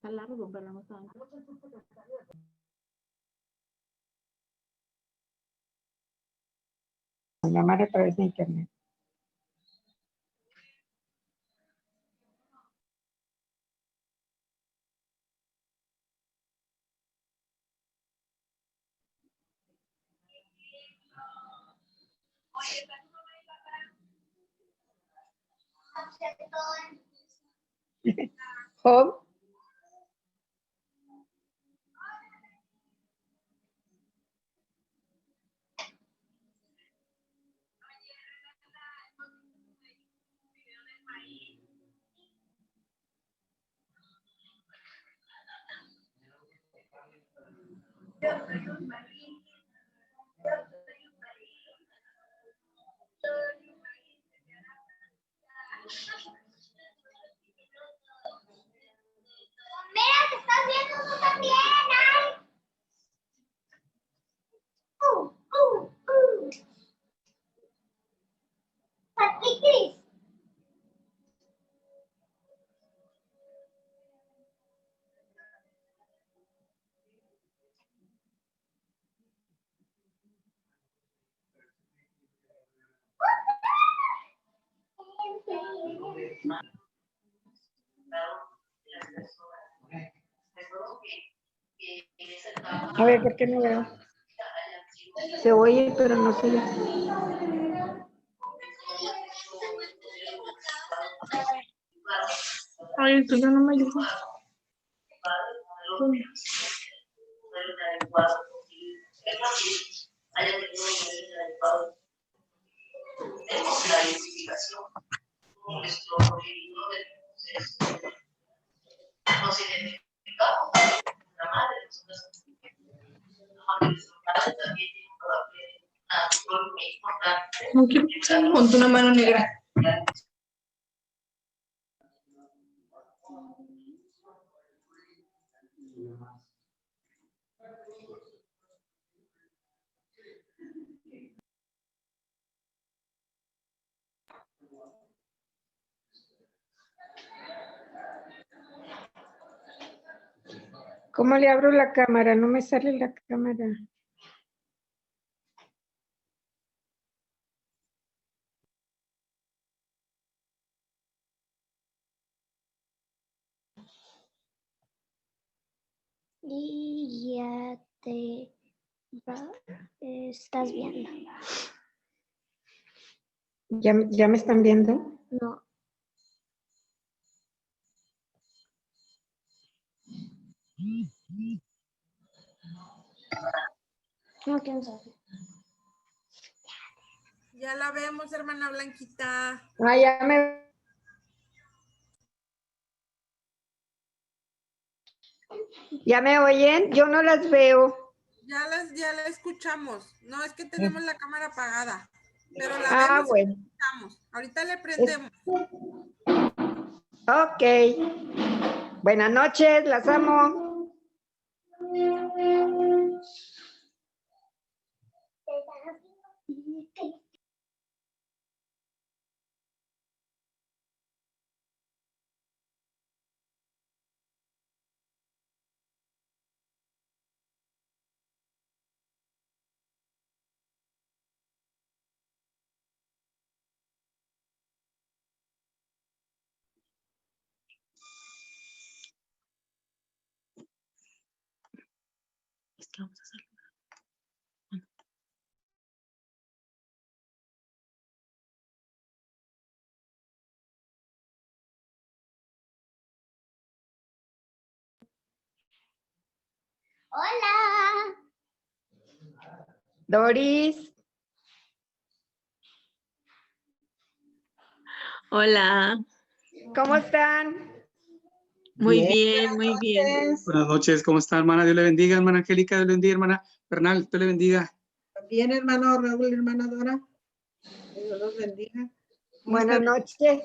está largo, pero no está. Llamar a través de internet. Job. Mira, te estás viendo tú también, ay. Patrick. A ver, ¿por qué no veo? Se oye, pero no se ve. Ay, tú no me ayudas. No quiero con una mano negra. ¿Cómo le abro la cámara? No me sale la cámara. Y ya te estás viendo. ¿Ya me están viendo? No. No, quién sabe. Ya la vemos, hermana Blanquita. Ah, ya me... ¿Ya me oyen? Yo no las veo. Ya la escuchamos. No, es que tenemos la cámara apagada. Pero la Ah, vemos y bueno. la escuchamos. Ahorita le prendemos. Ok. Buenas noches, las amo. Es que vamos a hacerlo. Hola. Doris. Hola. ¿Cómo están? Muy bien, muy bien. Buenas noches, ¿cómo está, hermana? Dios le bendiga, hermana Angélica, Dios le bendiga, hermana Bernal, Dios le bendiga. También, hermano Raúl, hermana Dora. Dios los bendiga. Buenas noches.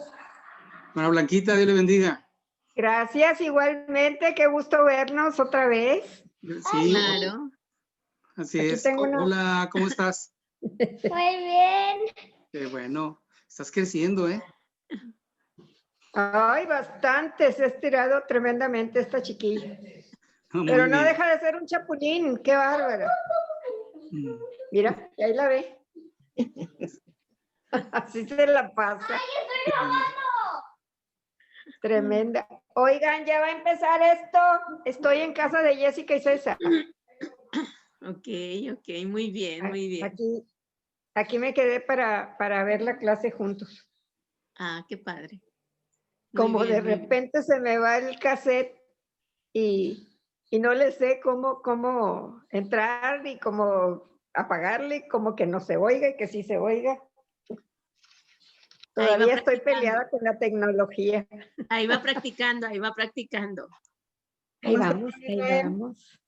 Hermana Blanquita, Dios le bendiga. Gracias, igualmente. Qué gusto vernos otra vez. Sí, Claro. así Aquí es. tengo una- Hola, ¿cómo estás? Muy bien. Qué bueno, estás creciendo, ¿eh? Ay, bastante, se ha estirado tremendamente esta chiquilla. Muy Pero no bien. deja de ser un chapulín, qué bárbara. Mm. Mira, y ahí la ve. Así se la pasa. Tremenda. Oigan, ya va a empezar esto. Estoy en casa de Jessica y César. Ok, muy bien, muy bien. Aquí me quedé para ver la clase juntos. Ah, qué padre. Muy Como bien, de muy bien. repente se me va el cassette y no le sé cómo entrar y cómo apagarle, como que no se oiga y que sí se oiga. Ahí va Todavía estoy practicando. peleada con la tecnología. Ahí va practicando, ahí va practicando. Ahí ¿Cómo está, vamos, ahí Miguel? vamos.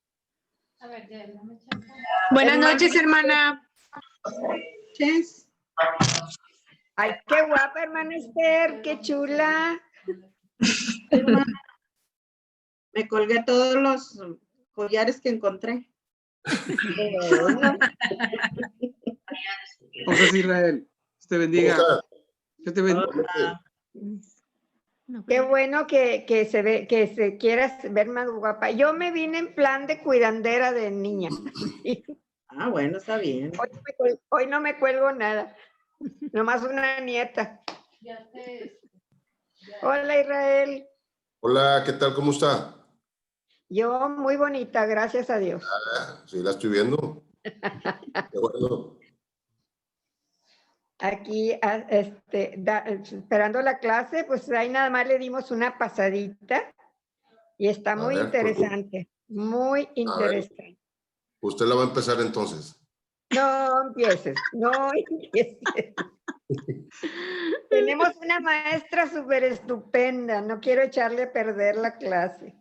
Buenas noches, hermana. Ches, Ay, qué guapa, hermana Esther, qué chula. hermana, me colgué todos los collares que encontré. Bueno, ¿Cómo estás, Israel? Dios te bendiga. Dios te bendiga. No, qué pero- bueno que se ve, que se quiera ver más guapa. Yo me vine en plan de cuidandera de niña. Ah, bueno, está bien. Hoy no me cuelgo nada. Nomás una nieta. Hola, Israel. Hola, ¿qué tal? ¿Cómo está? Yo muy bonita, gracias a Dios. Sí, la estoy viendo. Qué bueno. Aquí esperando la clase, pues ahí nada más le dimos una pasadita y está muy ver, interesante, muy interesante. Usted la va a empezar entonces. No empieces, no empieces. Tenemos una maestra súper estupenda, no quiero echarle a perder la clase.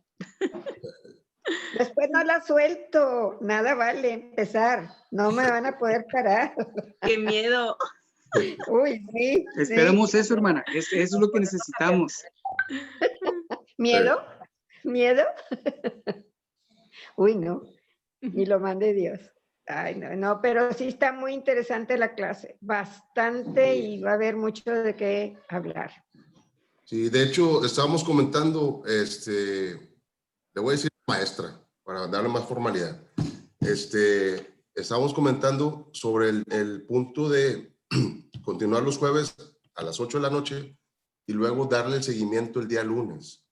Después no la suelto, nada vale empezar, no me van a poder parar. Qué miedo. Uy, sí. Esperamos eso, hermana. Eso es lo que necesitamos. ¿Miedo? ¿Miedo? Uy, no, ni lo mande Dios. Ay, no, pero sí está muy interesante la clase, bastante y va a haber mucho de qué hablar. Sí, de hecho, estábamos comentando, le voy a decir maestra, para darle más formalidad. Estábamos comentando sobre el punto de continuar los jueves a las 8 de la noche y luego darle el seguimiento el día lunes.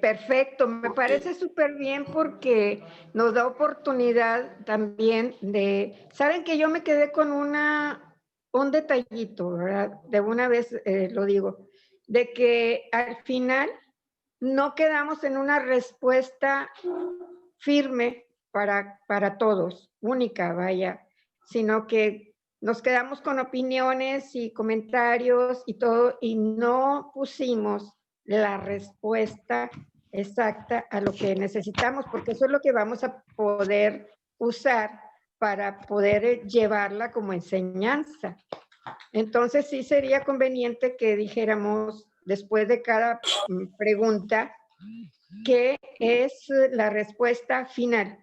Perfecto, me Ok. parece súper bien porque nos da oportunidad también saben que yo me quedé con un detallito, ¿verdad? De una vez lo digo, de que al final no quedamos en una respuesta firme para todos, única, vaya, sino que nos quedamos con opiniones y comentarios y todo, y no pusimos la respuesta exacta a lo que necesitamos, porque eso es lo que vamos a poder usar para poder llevarla como enseñanza. Entonces sí sería conveniente que dijéramos después de cada pregunta qué es la respuesta final,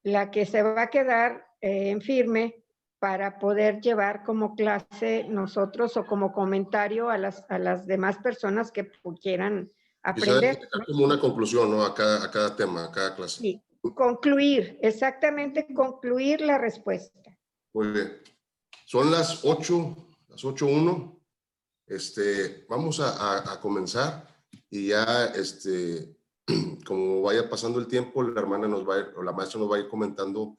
la que se va a quedar en firme para poder llevar como clase nosotros o como comentario a las demás personas que quieran aprender. Quizás como una conclusión, ¿no? A cada tema, a cada clase. Sí, concluir, exactamente concluir la respuesta. Muy bien. Son las 8:01. Vamos a comenzar y ya, como vaya pasando el tiempo, la hermana nos va a ir, o la maestra nos va a ir comentando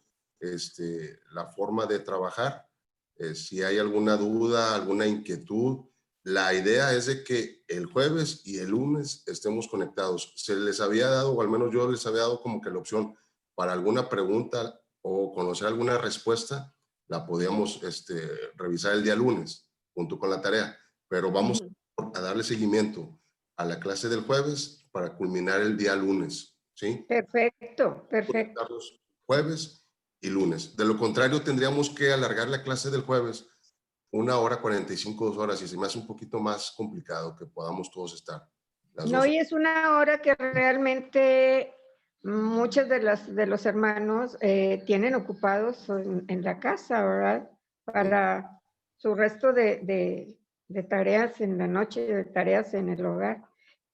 la forma de trabajar. Si hay alguna duda, alguna inquietud, la idea es de que el jueves y el lunes estemos conectados. Se les había dado, o al menos yo les había dado como que la opción para alguna pregunta o conocer alguna respuesta, la podíamos revisar el día lunes junto con la tarea, pero vamos a darle seguimiento a la clase del jueves para culminar el día lunes, ¿sí? Perfecto, perfecto. Conectarlos jueves y lunes. De lo contrario, tendríamos que alargar la clase del jueves 1 hora 45 y se me hace un poquito más complicado que podamos todos estar. No, y es una hora que realmente muchos de los hermanos tienen ocupados en la casa, ¿verdad? Para su resto de de tareas en la noche, de tareas en el hogar.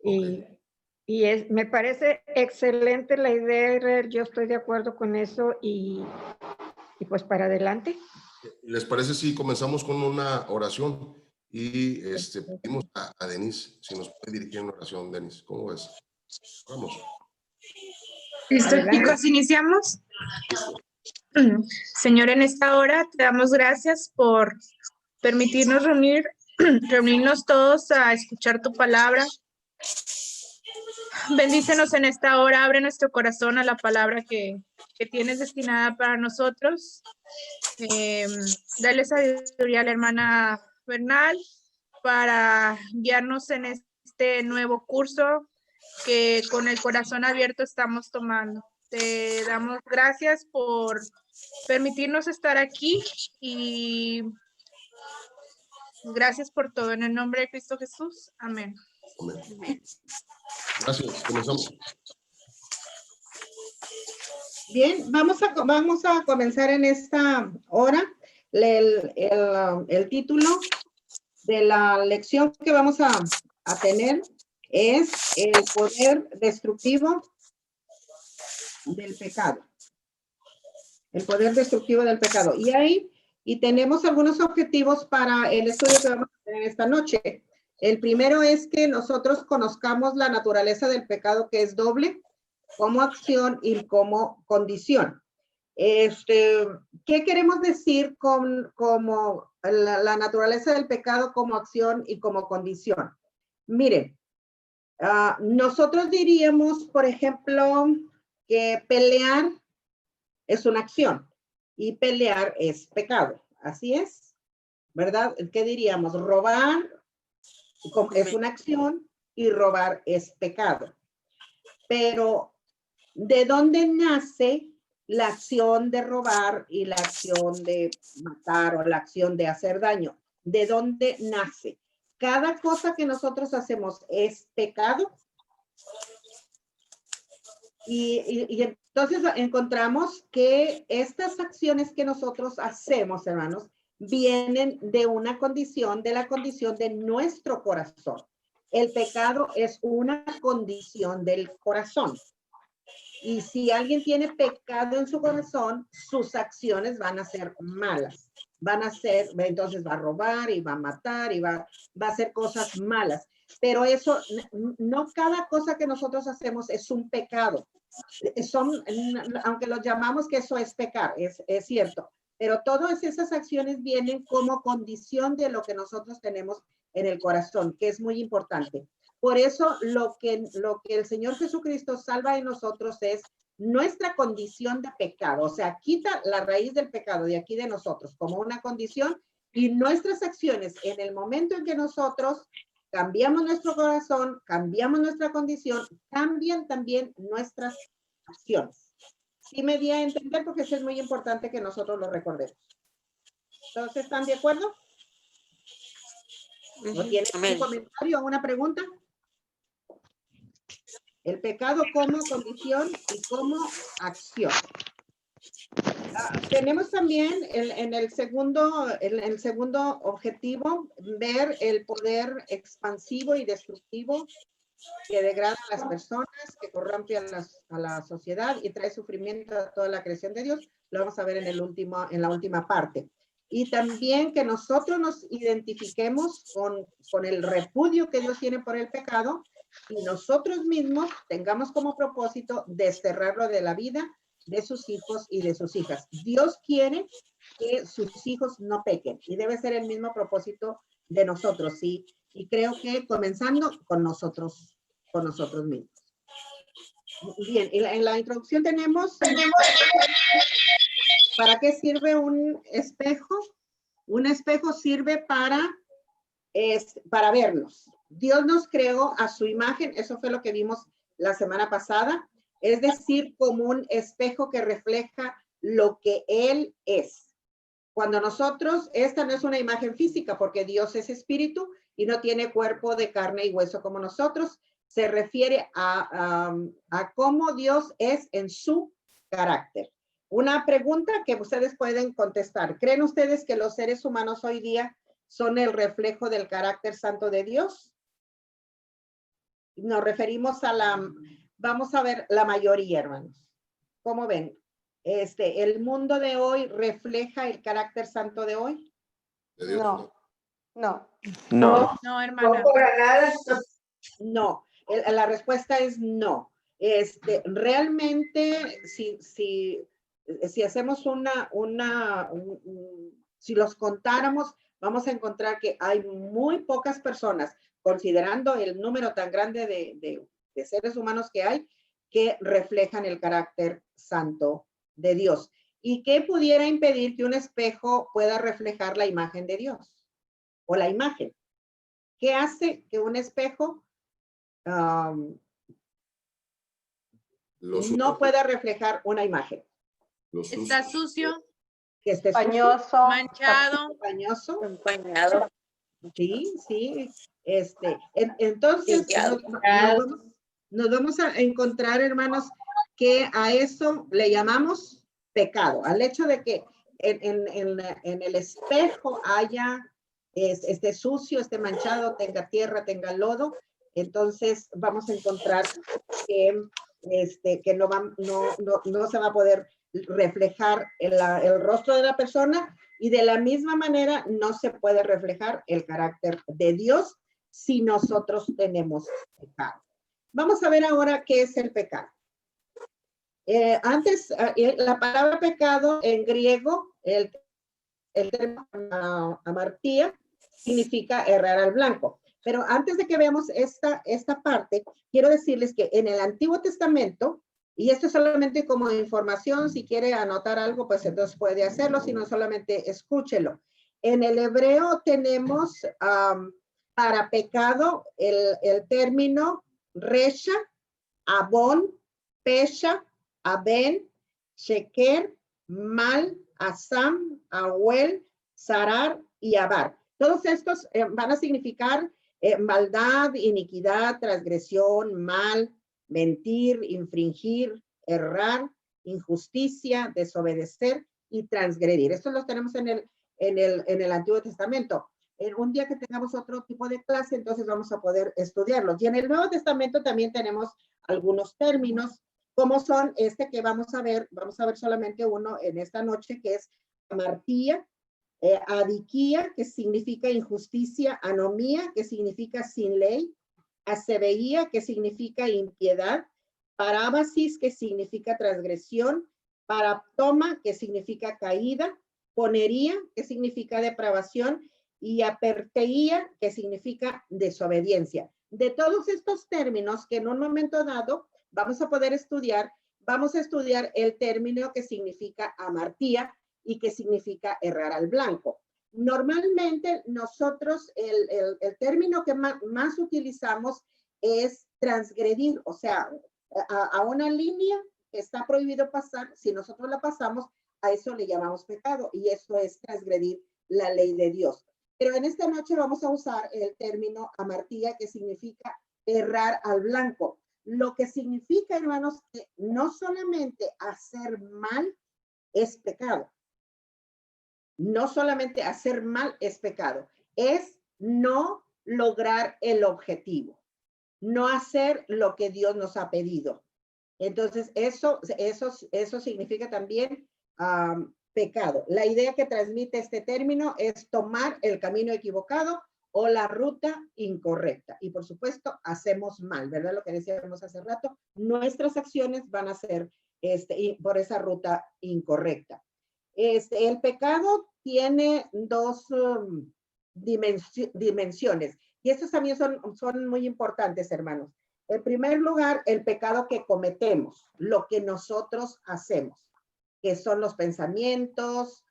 Me parece excelente la idea, Israel, yo estoy de acuerdo con eso y pues para adelante. ¿Les parece si comenzamos con una oración? Y pedimos a Denise, si nos puede dirigir una oración, Denise. ¿Cómo ves? Vamos. ¿Listo, Adelante. chicos? ¿Iniciamos? Señor, en esta hora te damos gracias por permitirnos reunirnos todos a escuchar tu palabra. Bendícenos en esta hora, abre nuestro corazón a la palabra que tienes destinada para nosotros. Dale sabiduría a la hermana Bernal para guiarnos en este nuevo curso que con el corazón abierto estamos tomando. Te damos gracias por permitirnos estar aquí y gracias por todo. En el nombre de Cristo Jesús. Amén. Amén. Gracias. Comenzamos. Bien, vamos a comenzar en esta hora. El título de la lección que vamos a tener es el poder destructivo del pecado. El poder destructivo del pecado. Y tenemos algunos objetivos para el estudio que vamos a tener esta noche. El primero es que nosotros conozcamos la naturaleza del pecado, que es doble, como acción y como condición. ¿Qué queremos decir como la naturaleza del pecado como acción y como condición? Miren, nosotros diríamos, por ejemplo, que pelear es una acción y pelear es pecado. Así es, ¿verdad? ¿Qué diríamos? Robar es una acción y robar es pecado. Pero, ¿de dónde nace la acción de robar y la acción de matar o la acción de hacer daño? ¿De dónde nace? Cada cosa que nosotros hacemos es pecado. Y entonces encontramos que estas acciones que nosotros hacemos, hermanos, vienen de una condición, de la condición de nuestro corazón. El pecado es una condición del corazón. Y si alguien tiene pecado en su corazón, sus acciones van a ser malas. Entonces va a robar y va a matar y va a hacer cosas malas. Pero eso, no cada cosa que nosotros hacemos es un pecado. Aunque lo llamamos que eso es pecar, es cierto. Pero todas esas acciones vienen como condición de lo que nosotros tenemos en el corazón, que es muy importante. Por eso lo que el Señor Jesucristo salva en nosotros es nuestra condición de pecado. O sea, quita la raíz del pecado de aquí de nosotros como una condición, y nuestras acciones en el momento en que nosotros cambiamos nuestro corazón, cambiamos nuestra condición, cambian también nuestras acciones. Sí me di a entender, porque eso es muy importante que nosotros lo recordemos. ¿Todos están de acuerdo? ¿No tienen un comentario o una pregunta? El pecado como condición y como acción. Tenemos también en el segundo objetivo ver el poder expansivo y destructivo que degrada a las personas, que corrompe a la sociedad y trae sufrimiento a toda la creación de Dios. Lo vamos a ver en la última parte. Y también que nosotros nos identifiquemos con el repudio que Dios tiene por el pecado, y nosotros mismos tengamos como propósito desterrarlo de la vida de sus hijos y de sus hijas. Dios quiere que sus hijos no pequen, y debe ser el mismo propósito de nosotros, ¿sí? Y creo que comenzando con nosotros mismos. Bien, en la introducción tenemos ¿para qué sirve un espejo? Un espejo sirve para vernos. Dios nos creó a su imagen, eso fue lo que vimos la semana pasada, es decir, como un espejo que refleja lo que Él es. Cuando nosotros, esta no es una imagen física, porque Dios es espíritu y no tiene cuerpo de carne y hueso como nosotros, se refiere a cómo Dios es en su carácter. Una pregunta que ustedes pueden contestar. ¿Creen ustedes que los seres humanos hoy día son el reflejo del carácter santo de Dios. Nos referimos a vamos a ver la mayoría, hermanos. ¿Cómo ven? ¿El mundo de hoy refleja el carácter santo de hoy? De Dios, No. No. No. No, hermana. No, para nada. No, la respuesta es no. Realmente, si hacemos si los contáramos, vamos a encontrar que hay muy pocas personas, considerando el número tan grande de seres humanos que hay, que reflejan el carácter santo de Dios. ¿Y qué pudiera impedir que un espejo pueda reflejar la imagen de Dios? O la imagen. ¿Qué hace que un espejo no pueda reflejar una imagen? Está sucio, Que esté Pañoso. manchado. pañoso. Empañado. Sí, sí. Entonces, nos vamos a encontrar, hermanos, que a eso le llamamos pecado. Al hecho de que en el espejo haya esté sucio, esté manchado, tenga tierra, tenga lodo, entonces vamos a encontrar que no se va a poder reflejar el rostro de la persona, y de la misma manera no se puede reflejar el carácter de Dios si nosotros tenemos pecado. Vamos a ver ahora qué es el pecado. Antes, la palabra pecado en griego, el término amartía, significa errar al blanco. Pero antes de que veamos esta parte, quiero decirles que en el Antiguo Testamento, y esto es solamente como información, si quiere anotar algo, pues entonces puede hacerlo, si no solamente escúchelo. En el hebreo tenemos para pecado el término resha, abón, pesha, aben, sheker, mal, asam, ahuel, sarar y abar. Todos estos van a significar maldad, iniquidad, transgresión, mal, mentir, infringir, errar, injusticia, desobedecer y transgredir. Estos los tenemos en el Antiguo Testamento. En un día que tengamos otro tipo de clase, entonces vamos a poder estudiarlos. Y en el Nuevo Testamento también tenemos algunos términos, como son que vamos a ver solamente uno en esta noche, que es amartía, adiquía, que significa injusticia, anomía, que significa sin ley, asebeía, que significa impiedad, parábasis, que significa transgresión, paraptoma, que significa caída, ponería, que significa depravación, y aperteía, que significa desobediencia. De todos estos términos que en un momento dado vamos a poder estudiar, vamos a estudiar el término que significa amartía y que significa errar al blanco. Normalmente nosotros el término que más utilizamos es transgredir, o sea, a una línea que está prohibido pasar, si nosotros la pasamos, a eso le llamamos pecado, y eso es transgredir la ley de Dios. Pero en esta noche vamos a usar el término amartía, que significa errar al blanco. Lo que significa, hermanos, que no solamente hacer mal es pecado. No solamente hacer mal es pecado, es no lograr el objetivo, no hacer lo que Dios nos ha pedido. Entonces, eso significa también pecado. La idea que transmite este término es tomar el camino equivocado o la ruta incorrecta. Y por supuesto, hacemos mal, ¿verdad? Lo que decíamos hace rato, nuestras acciones van a ser por esa ruta incorrecta. El pecado tiene dos dimensiones, y estos también son muy importantes, hermanos. En primer lugar, el pecado que cometemos, lo que nosotros hacemos, que son los pensamientos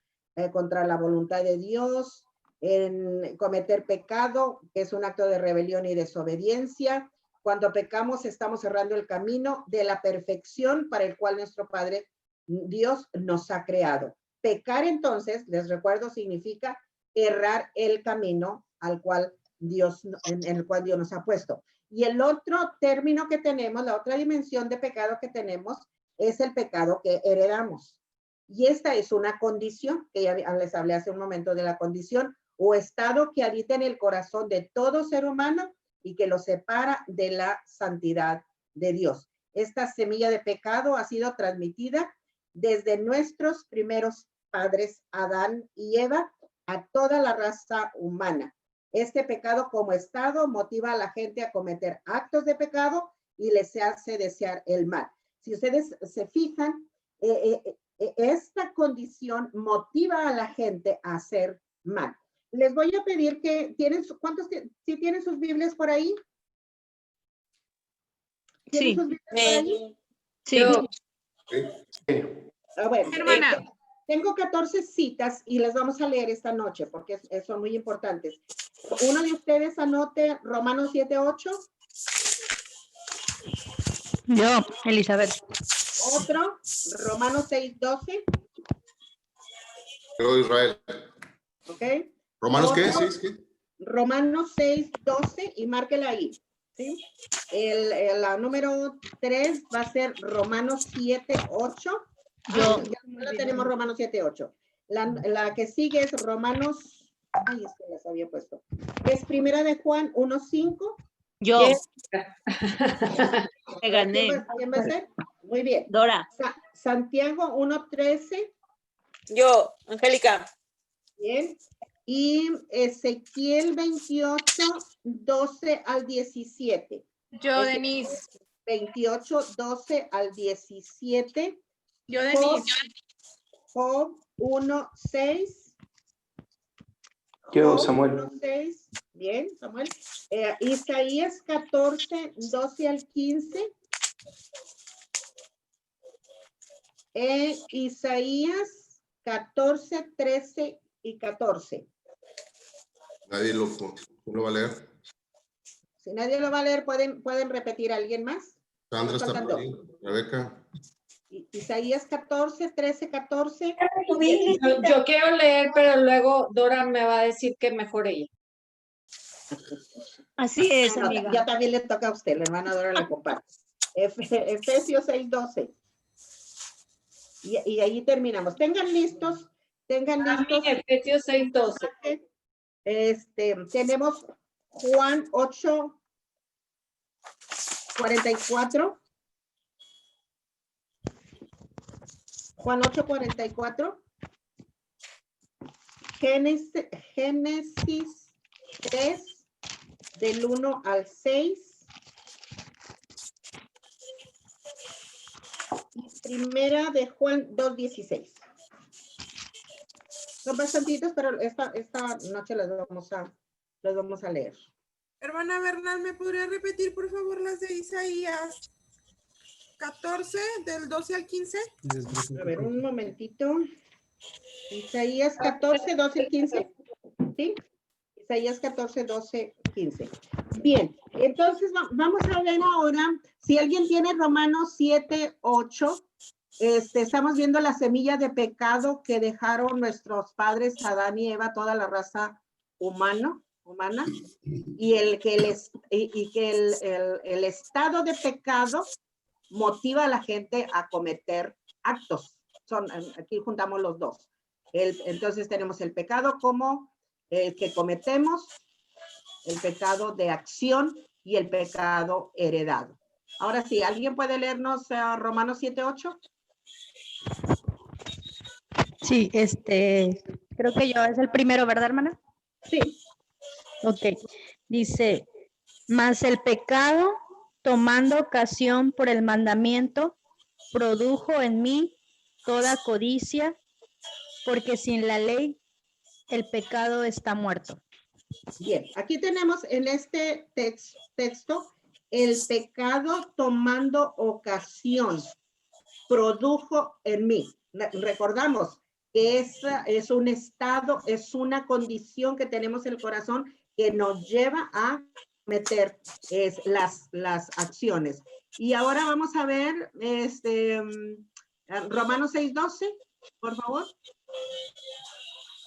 contra la voluntad de Dios, en cometer pecado, que es un acto de rebelión y desobediencia. Cuando pecamos, estamos cerrando el camino de la perfección para el cual nuestro Padre Dios nos ha creado. Pecar, entonces, les recuerdo, significa errar el camino al cual en el cual Dios nos ha puesto. Y el otro término que tenemos, la otra dimensión de pecado que tenemos, es el pecado que heredamos. Y esta es una condición, que ya les hablé hace un momento de la condición, o estado que habita en el corazón de todo ser humano y que lo separa de la santidad de Dios. Esta semilla de pecado ha sido transmitida desde nuestros primeros padres, Adán y Eva, a toda la raza humana. Este pecado como estado motiva a la gente a cometer actos de pecado y les hace desear el mal. Si ustedes se fijan, esta condición motiva a la gente a hacer mal. Les voy a pedir que tienen, ¿cuántos si tienen sus Biblias por ahí? ¿Tienen Sí. sus Biblias por ahí? Sí. Bueno, Hermana. tengo 14 citas y las vamos a leer esta noche porque son muy importantes. Uno de ustedes anote Romanos 7:8. Yo, Elizabeth. Otro, Romanos 6:12. Yo, Israel. ¿Ok? ¿Romanos qué? Otro, ¿Sí? ¿Qué? Romanos 6:12 y márquela ahí. ¿Sí? La número 3 va a ser Romanos 7:8. Yo. Ya la tenemos Romanos 7:8. La que sigue es Romanos, ay, es que las había puesto. Es Primera de Juan 1:5. Yo. Te gané. ¿Quién va a ser? Muy bien. Dora. Santiago 1:13. Yo, Angélica. Bien. Y Ezequiel 28:12 al 17. Yo, Denise. 28:12 al 17. Yo, Denise. Job 1:6. Yo, Samuel. 1:6. Bien, Samuel. Isaías 14:12 al 15. Isaías 14:13 y 14. Nadie lo va a leer. Si nadie lo va a leer, ¿pueden repetir a alguien más? Sandra está Faltan por ahí. Rebeca. Isaías 14:13, 14. Yo quiero leer, pero luego Dora me va a decir que mejor ella. Así es, No, amiga. ya también le toca a usted, la hermana Dora le comparte. Efesios 6:12. Y ahí terminamos. Tengan listos. Efesios 6:12. Tenemos Juan 8:44. Juan 8:44. Génesis 3, del 1 al 6. Y Primera de Juan 2:16. Son bastantitos, pero esta noche las vamos a leer. Hermana Bernal, ¿me podría repetir, por favor, las de Isaías 14, del 12 al 15? A ver, un momentito. Isaías 14, 12 al 15. ¿Sí? Isaías 14, 12, 15. Bien, entonces vamos a ver ahora, si alguien tiene Romanos 7, 8, estamos viendo la semilla de pecado que dejaron nuestros padres Adán y Eva, toda la raza humana, y el estado de pecado motiva a la gente a cometer actos. Aquí juntamos los dos. Entonces tenemos el pecado como el que cometemos, el pecado de acción y el pecado heredado. Ahora sí, ¿alguien puede leernos Romanos 7:8? Sí, creo que yo es el primero, ¿verdad, hermana? Sí. Ok. Dice, mas el pecado, tomando ocasión por el mandamiento, produjo en mí toda codicia, porque sin la ley el pecado está muerto. Bien, aquí tenemos en este texto el pecado tomando ocasión, produjo en mí. Recordamos que es un estado, es una condición que tenemos en el corazón que nos lleva a meter las acciones. Y ahora vamos a ver Romanos 6:12, por favor.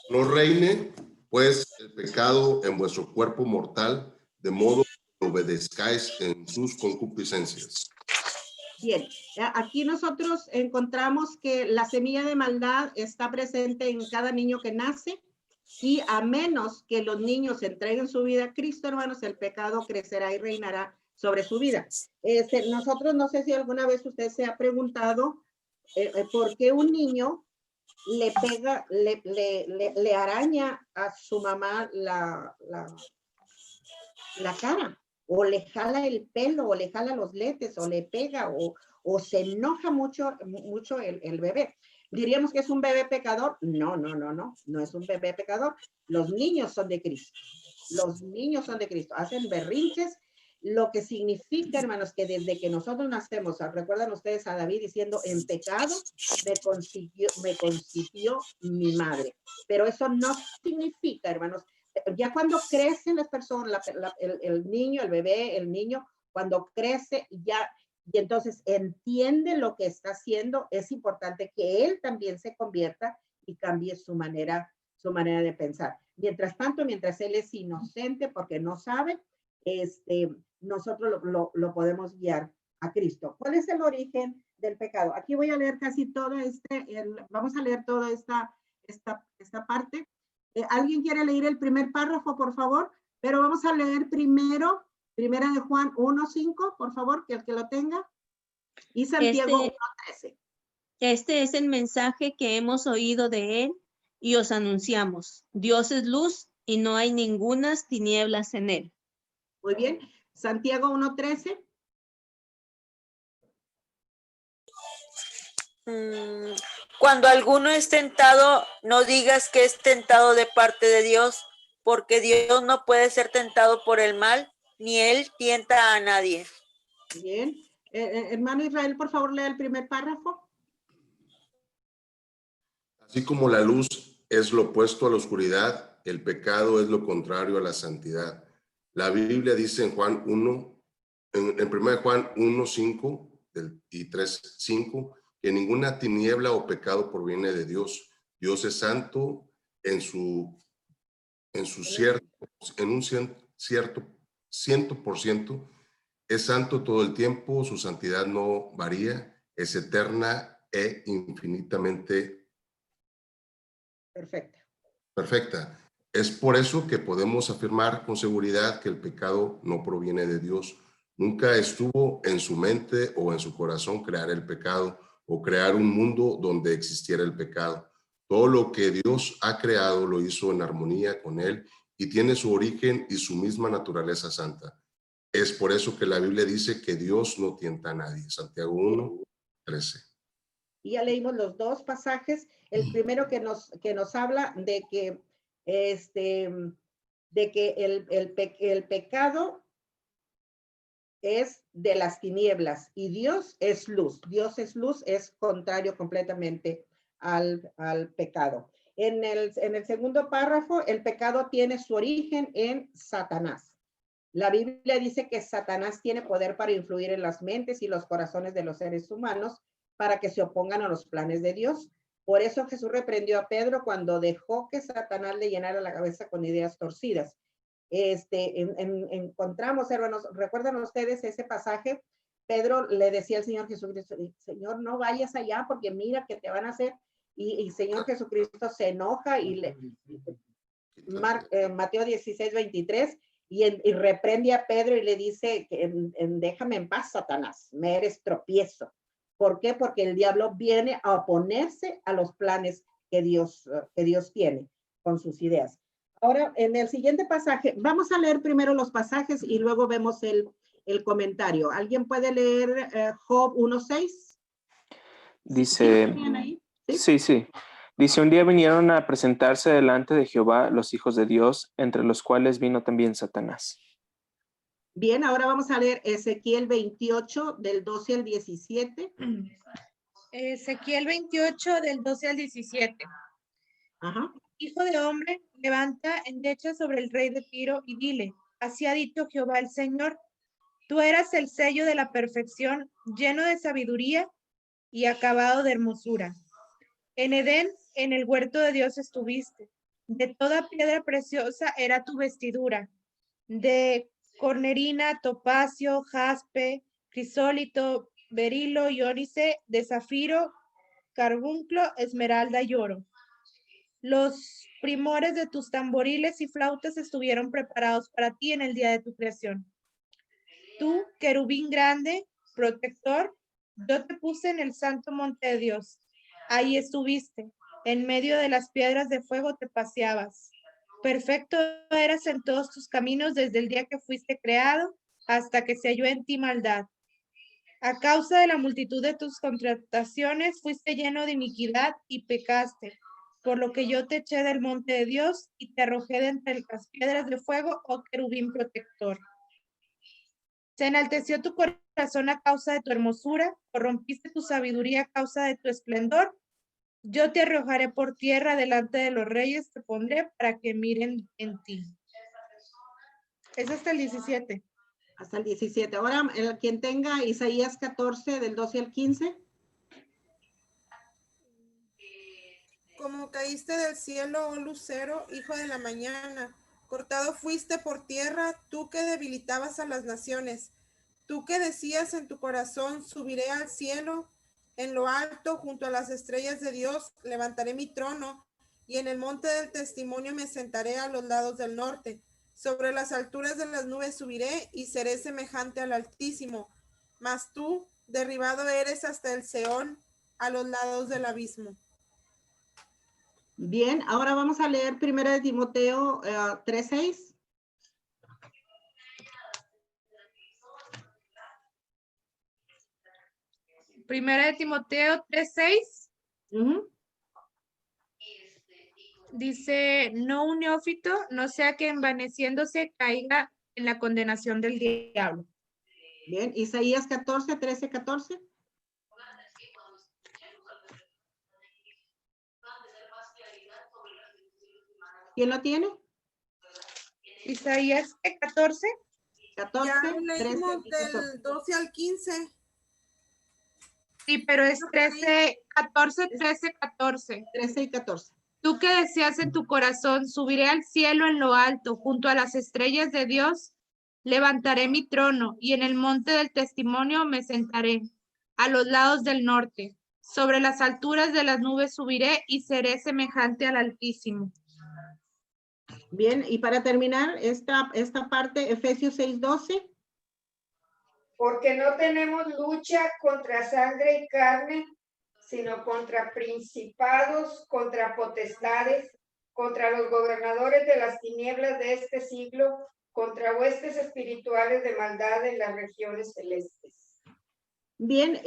No reine, pues, el pecado en vuestro cuerpo mortal, de modo que obedezcáis en sus concupiscencias. Bien, aquí nosotros encontramos que la semilla de maldad está presente en cada niño que nace y a menos que los niños entreguen su vida a Cristo, hermanos, el pecado crecerá y reinará sobre su vida. Nosotros, no sé si alguna vez usted se ha preguntado por qué un niño le pega, le araña a su mamá la cara, o le jala el pelo, o le jala los lentes, o le pega, o se enoja mucho el bebé. ¿Diríamos que es un bebé pecador? No, no es un bebé pecador. Los niños son de Cristo. Los niños son de Cristo. Hacen berrinches, lo que significa, hermanos, que desde que nosotros nacemos, recuerdan ustedes a David diciendo, en pecado me concibió mi madre. Pero eso no significa, hermanos, ya cuando crecen las personas, el niño, el bebé, el niño, cuando crece ya, y entonces entiende lo que está haciendo, es importante que él también se convierta y cambie su manera de pensar. Mientras tanto, mientras él es inocente porque no sabe, nosotros lo podemos guiar a Cristo. ¿Cuál es el origen del pecado? Aquí voy a leer casi todo vamos a leer toda esta parte. ¿Alguien quiere leer el primer párrafo, por favor? Pero vamos a leer primero, Primera de Juan 1:5, por favor, que el que lo tenga. Y Santiago 1:13. Este es el mensaje que hemos oído de él y os anunciamos. Dios es luz y no hay ningunas tinieblas en él. Muy bien. Santiago 1:13. Cuando alguno es tentado, no digas que es tentado de parte de Dios, porque Dios no puede ser tentado por el mal, ni él tienta a nadie. Bien. Hermano Israel, por favor, lea el primer párrafo. Así como la luz es lo opuesto a la oscuridad, el pecado es lo contrario a la santidad. La Biblia dice en Juan 1, en 1 Juan 1:5 y 3:5, que ninguna tiniebla o pecado proviene de Dios. Dios es santo en un cierto 100%, es santo todo el tiempo, su santidad no varía, es eterna e infinitamente perfecta. Es por eso que podemos afirmar con seguridad que el pecado no proviene de Dios. Nunca estuvo en su mente o en su corazón crear el pecado o crear un mundo donde existiera el pecado. Todo lo que Dios ha creado lo hizo en armonía con él y tiene su origen y su misma naturaleza santa. Es por eso que la Biblia dice que Dios no tienta a nadie. Santiago 1:13. Y ya leímos los dos pasajes. El primero que nos habla de que, el pecado es de las tinieblas y Dios es luz. Dios es luz, es contrario completamente al pecado. En el segundo párrafo, el pecado tiene su origen en Satanás. La Biblia dice que Satanás tiene poder para influir en las mentes y los corazones de los seres humanos para que se opongan a los planes de Dios. Por eso Jesús reprendió a Pedro cuando dejó que Satanás le llenara la cabeza con ideas torcidas. Encontramos, hermanos, ¿recuerdan ustedes ese pasaje? Pedro le decía al Señor Jesucristo, Señor, no vayas allá porque mira que te van a hacer. Y Señor Jesucristo se enoja y Mateo 16:23, y reprende a Pedro y le dice, déjame en paz, Satanás, me eres tropiezo. ¿Por qué? Porque el diablo viene a oponerse a los planes que Dios tiene con sus ideas. Ahora, en el siguiente pasaje, vamos a leer primero los pasajes y luego vemos el comentario. ¿Alguien puede leer Job 1:6? Dice, sí. Dice, un día vinieron a presentarse delante de Jehová los hijos de Dios, entre los cuales vino también Satanás. Bien, ahora vamos a leer Ezequiel 28, del 12 al 17. Ezequiel 28, del 12 al 17. Ajá. Hijo de hombre, levanta endecha sobre el rey de Tiro y dile, así ha dicho Jehová el Señor, tú eras el sello de la perfección, lleno de sabiduría y acabado de hermosura. En Edén, en el huerto de Dios estuviste. De toda piedra preciosa era tu vestidura, de cornerina, topacio, jaspe, crisólito, berilo y ónice, de zafiro, carbunclo, esmeralda y oro. Los primores de tus tamboriles y flautas estuvieron preparados para ti en el día de tu creación. Tú, querubín grande, protector, yo te puse en el santo monte de Dios. Ahí estuviste, en medio de las piedras de fuego te paseabas. Perfecto eras en todos tus caminos desde el día que fuiste creado hasta que se halló en ti maldad. A causa de la multitud de tus contrataciones fuiste lleno de iniquidad y pecaste, por lo que yo te eché del monte de Dios y te arrojé de entre las piedras de fuego, oh querubín protector. Se enalteció tu corazón a causa de tu hermosura, corrompiste tu sabiduría a causa de tu esplendor. Yo te arrojaré por tierra delante de los reyes, te pondré para que miren en ti. Es hasta el 17. Hasta el 17. Ahora, quien tenga Isaías 14, del 12 al 15. Como caíste del cielo, oh lucero, hijo de la mañana, cortado fuiste por tierra, tú que debilitabas a las naciones, tú que decías en tu corazón, subiré al cielo, en lo alto, junto a las estrellas de Dios, levantaré mi trono, y en el monte del testimonio me sentaré a los lados del norte. Sobre las alturas de las nubes subiré, y seré semejante al Altísimo. Mas tú, derribado eres hasta el Seón, a los lados del abismo. Bien, ahora vamos a leer 1 Timoteo 3:6. Primera de Timoteo 3:6. Dice, no un neófito, no sea que envaneciéndose caiga en la condenación del diablo. Bien, Isaías 14, 13, 14. ¿Quién lo tiene? Isaías 14. 14, ya 13 leímos y 14. del 12 al 15. Sí, pero es 13, 14, 13, 14. 13 y 14. Tú que decías en tu corazón, subiré al cielo en lo alto, junto a las estrellas de Dios, levantaré mi trono, y en el monte del testimonio me sentaré, a los lados del norte. Sobre las alturas de las nubes subiré, y seré semejante al Altísimo. Bien, y para terminar esta parte, Efesios 6:12. Porque no tenemos lucha contra sangre y carne, sino contra principados, contra potestades, contra los gobernadores de las tinieblas de este siglo, contra huestes espirituales de maldad en las regiones celestes. Bien,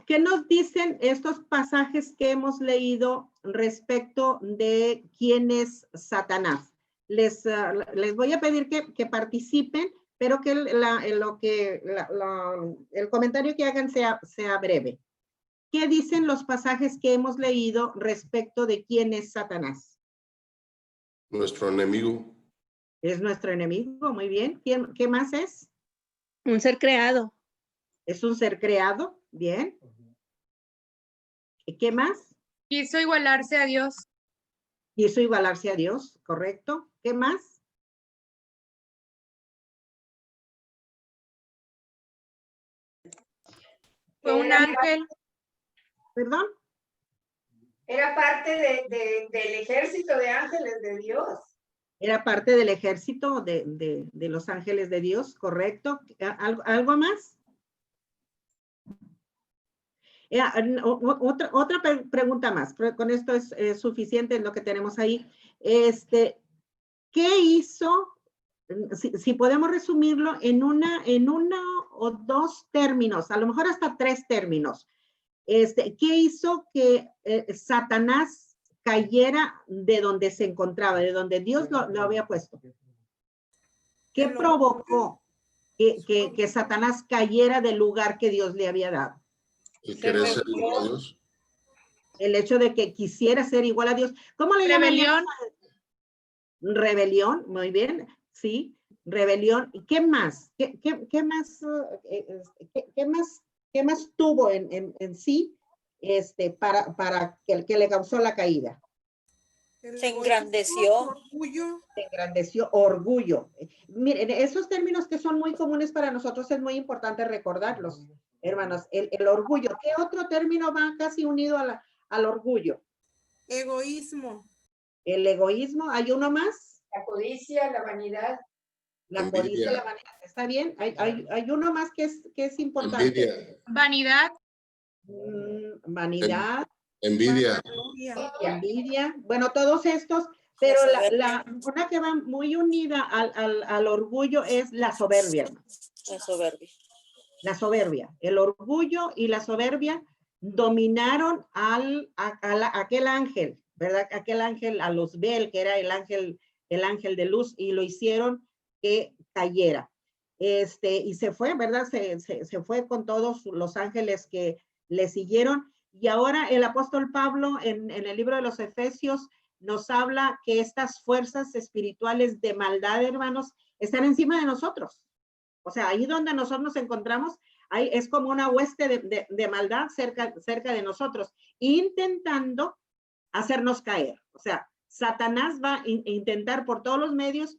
¿qué nos dicen estos pasajes que hemos leído respecto de quién es Satanás? Les voy a pedir que participen, pero que el comentario que hagan sea breve. ¿Qué dicen los pasajes que hemos leído respecto de quién es Satanás? Nuestro enemigo. Es nuestro enemigo, muy bien. ¿Qué más es? Un ser creado. Es un ser creado, bien. ¿Qué más? Quiso igualarse a Dios. Quiso igualarse a Dios, correcto. ¿Qué más? Fue un ángel. ¿Perdón? Era parte del ejército de ángeles de Dios. Era parte del ejército de los ángeles de Dios, correcto. ¿Algo más? Otra pregunta más. Con esto es suficiente lo que tenemos ahí. ¿Qué hizo? Si podemos resumirlo en uno o dos términos, a lo mejor hasta tres términos. ¿Qué hizo que Satanás cayera de donde se encontraba, de donde Dios lo había puesto? ¿Qué provocó que Satanás cayera del lugar que Dios le había dado? ¿Y querer ser igual a Dios? El hecho de que quisiera ser igual a Dios. ¿Cómo le llaman? Rebelión. Rebelión, muy bien, sí, rebelión. ¿Y qué más? ¿Qué más tuvo en sí para que le causó la caída? Se engrandeció. Orgullo. Se engrandeció, orgullo. Miren, esos términos que son muy comunes para nosotros es muy importante recordarlos, hermanos. El orgullo. ¿Qué otro término va casi unido al orgullo? Egoísmo. El egoísmo. ¿Hay uno más? La codicia, la vanidad. La Envidia. codicia, la vanidad. ¿Está bien? Hay uno más que es importante. Envidia. Vanidad. Vanidad. Envidia. Envidia. Bueno, todos estos, pero una que va muy unida al orgullo es la soberbia. La soberbia. La soberbia. El orgullo y la soberbia dominaron aquel ángel, ¿verdad? Aquel ángel, a Luzbel, que era el ángel de luz, y lo hicieron que cayera. Y se fue, ¿verdad? Se fue con todos los ángeles que le siguieron. Y ahora el apóstol Pablo en el libro de los Efesios nos habla que estas fuerzas espirituales de maldad, hermanos, están encima de nosotros. O sea, ahí donde nosotros nos encontramos, ahí es como una hueste de maldad cerca de nosotros, intentando hacernos caer. O sea, Satanás va a intentar por todos los medios.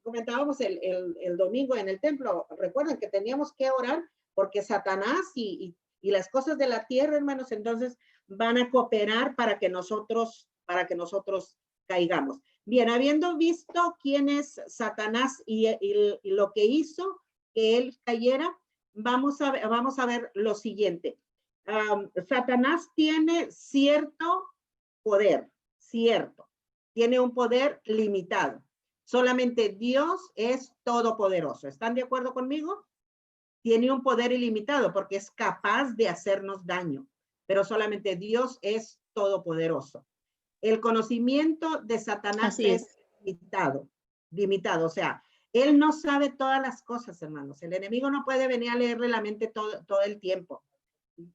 Comentábamos el domingo en el templo, recuerden que teníamos que orar porque Satanás y las cosas de la tierra, hermanos, entonces van a cooperar para que nosotros caigamos. Bien, habiendo visto quién es Satanás y lo que hizo que él cayera, vamos a ver lo siguiente. Satanás tiene cierto poder, tiene un poder limitado. Solamente Dios es todopoderoso. ¿Están de acuerdo conmigo? Tiene un poder ilimitado porque es capaz de hacernos daño, pero solamente Dios es todopoderoso. El conocimiento de Satanás es limitado. O sea, él no sabe todas las cosas, hermanos. El enemigo no puede venir a leerle la mente todo el tiempo.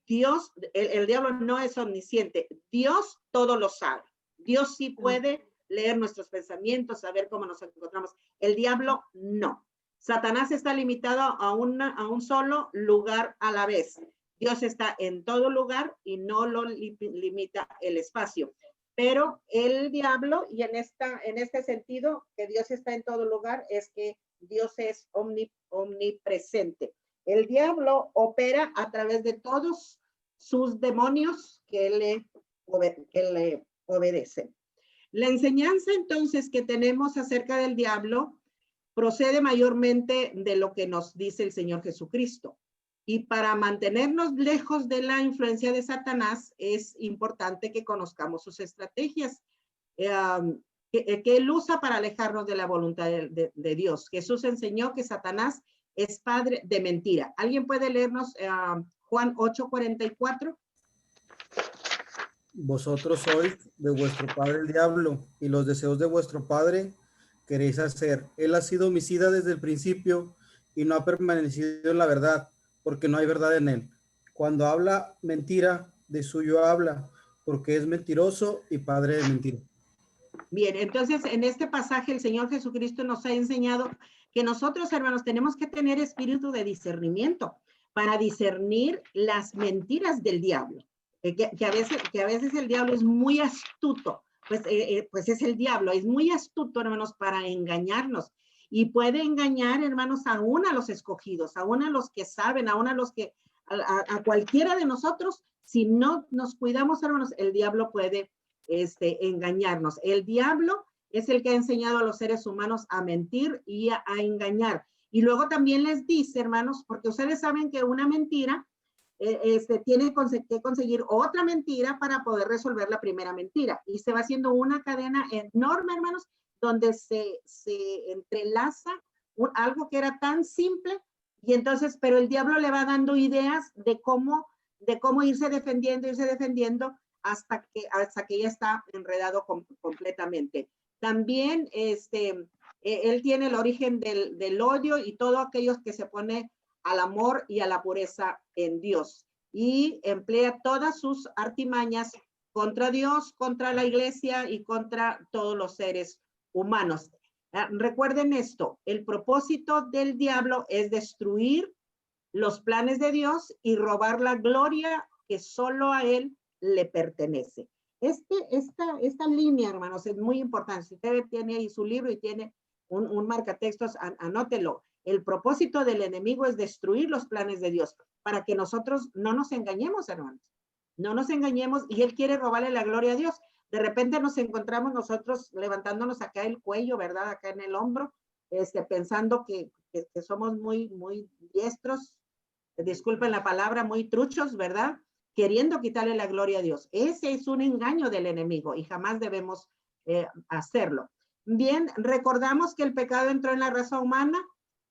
Dios, el diablo no es omnisciente. Dios todo lo sabe. Dios sí puede leer nuestros pensamientos, saber cómo nos encontramos. El diablo no. Satanás está limitado a un solo lugar a la vez. Dios está en todo lugar y no lo limita el espacio. Pero el diablo, y en este sentido, que Dios está en todo lugar, es que Dios es omnipresente. El diablo opera a través de todos sus demonios que le obedecen. La enseñanza entonces que tenemos acerca del diablo procede mayormente de lo que nos dice el Señor Jesucristo. Y para mantenernos lejos de la influencia de Satanás, es importante que conozcamos sus estrategias que él usa para alejarnos de la voluntad de Dios. Jesús enseñó que Satanás es padre de mentira. ¿Alguien puede leernos Juan 8:44? Vosotros sois de vuestro padre el diablo, y los deseos de vuestro padre queréis hacer. Él ha sido homicida desde el principio y no ha permanecido en la verdad, porque no hay verdad en él. Cuando habla mentira, de suyo habla, porque es mentiroso y padre de mentira. Bien, entonces en este pasaje el Señor Jesucristo nos ha enseñado que nosotros, hermanos, tenemos que tener espíritu de discernimiento para discernir las mentiras del diablo. Que a veces el diablo es muy astuto, pues es el diablo, es muy astuto, hermanos, para engañarnos. Y puede engañar, hermanos, aún a los escogidos, aún a los que saben, aún a los que, a cualquiera de nosotros, si no nos cuidamos, hermanos, el diablo puede engañarnos. El diablo es el que ha enseñado a los seres humanos a mentir y a engañar. Y luego también les dice, hermanos, porque ustedes saben que una mentira tiene que conseguir otra mentira para poder resolver la primera mentira. Y se va haciendo una cadena enorme, hermanos, donde se entrelaza algo que era tan simple, y entonces, pero el diablo le va dando ideas de cómo irse defendiendo hasta que ya está enredado completamente. También él tiene el origen del odio y todo aquello que se pone al amor y a la pureza en Dios, y emplea todas sus artimañas contra Dios, contra la iglesia y contra todos los seres humanos. Recuerden esto, el propósito del diablo es destruir los planes de Dios y robar la gloria que solo a él le pertenece. esta línea, hermanos, es muy importante. Si usted tiene ahí su libro y tiene un marcatextos, anótelo. El propósito del enemigo es destruir los planes de Dios para que nosotros no nos engañemos, hermanos. No nos engañemos y él quiere robarle la gloria a Dios. De repente nos encontramos nosotros levantándonos acá el cuello, ¿verdad? Acá en el hombro, pensando que somos muy diestros, disculpen la palabra, muy truchos, ¿verdad? Queriendo quitarle la gloria a Dios. Ese es un engaño del enemigo y jamás debemos hacerlo. Bien, recordamos que el pecado entró en la raza humana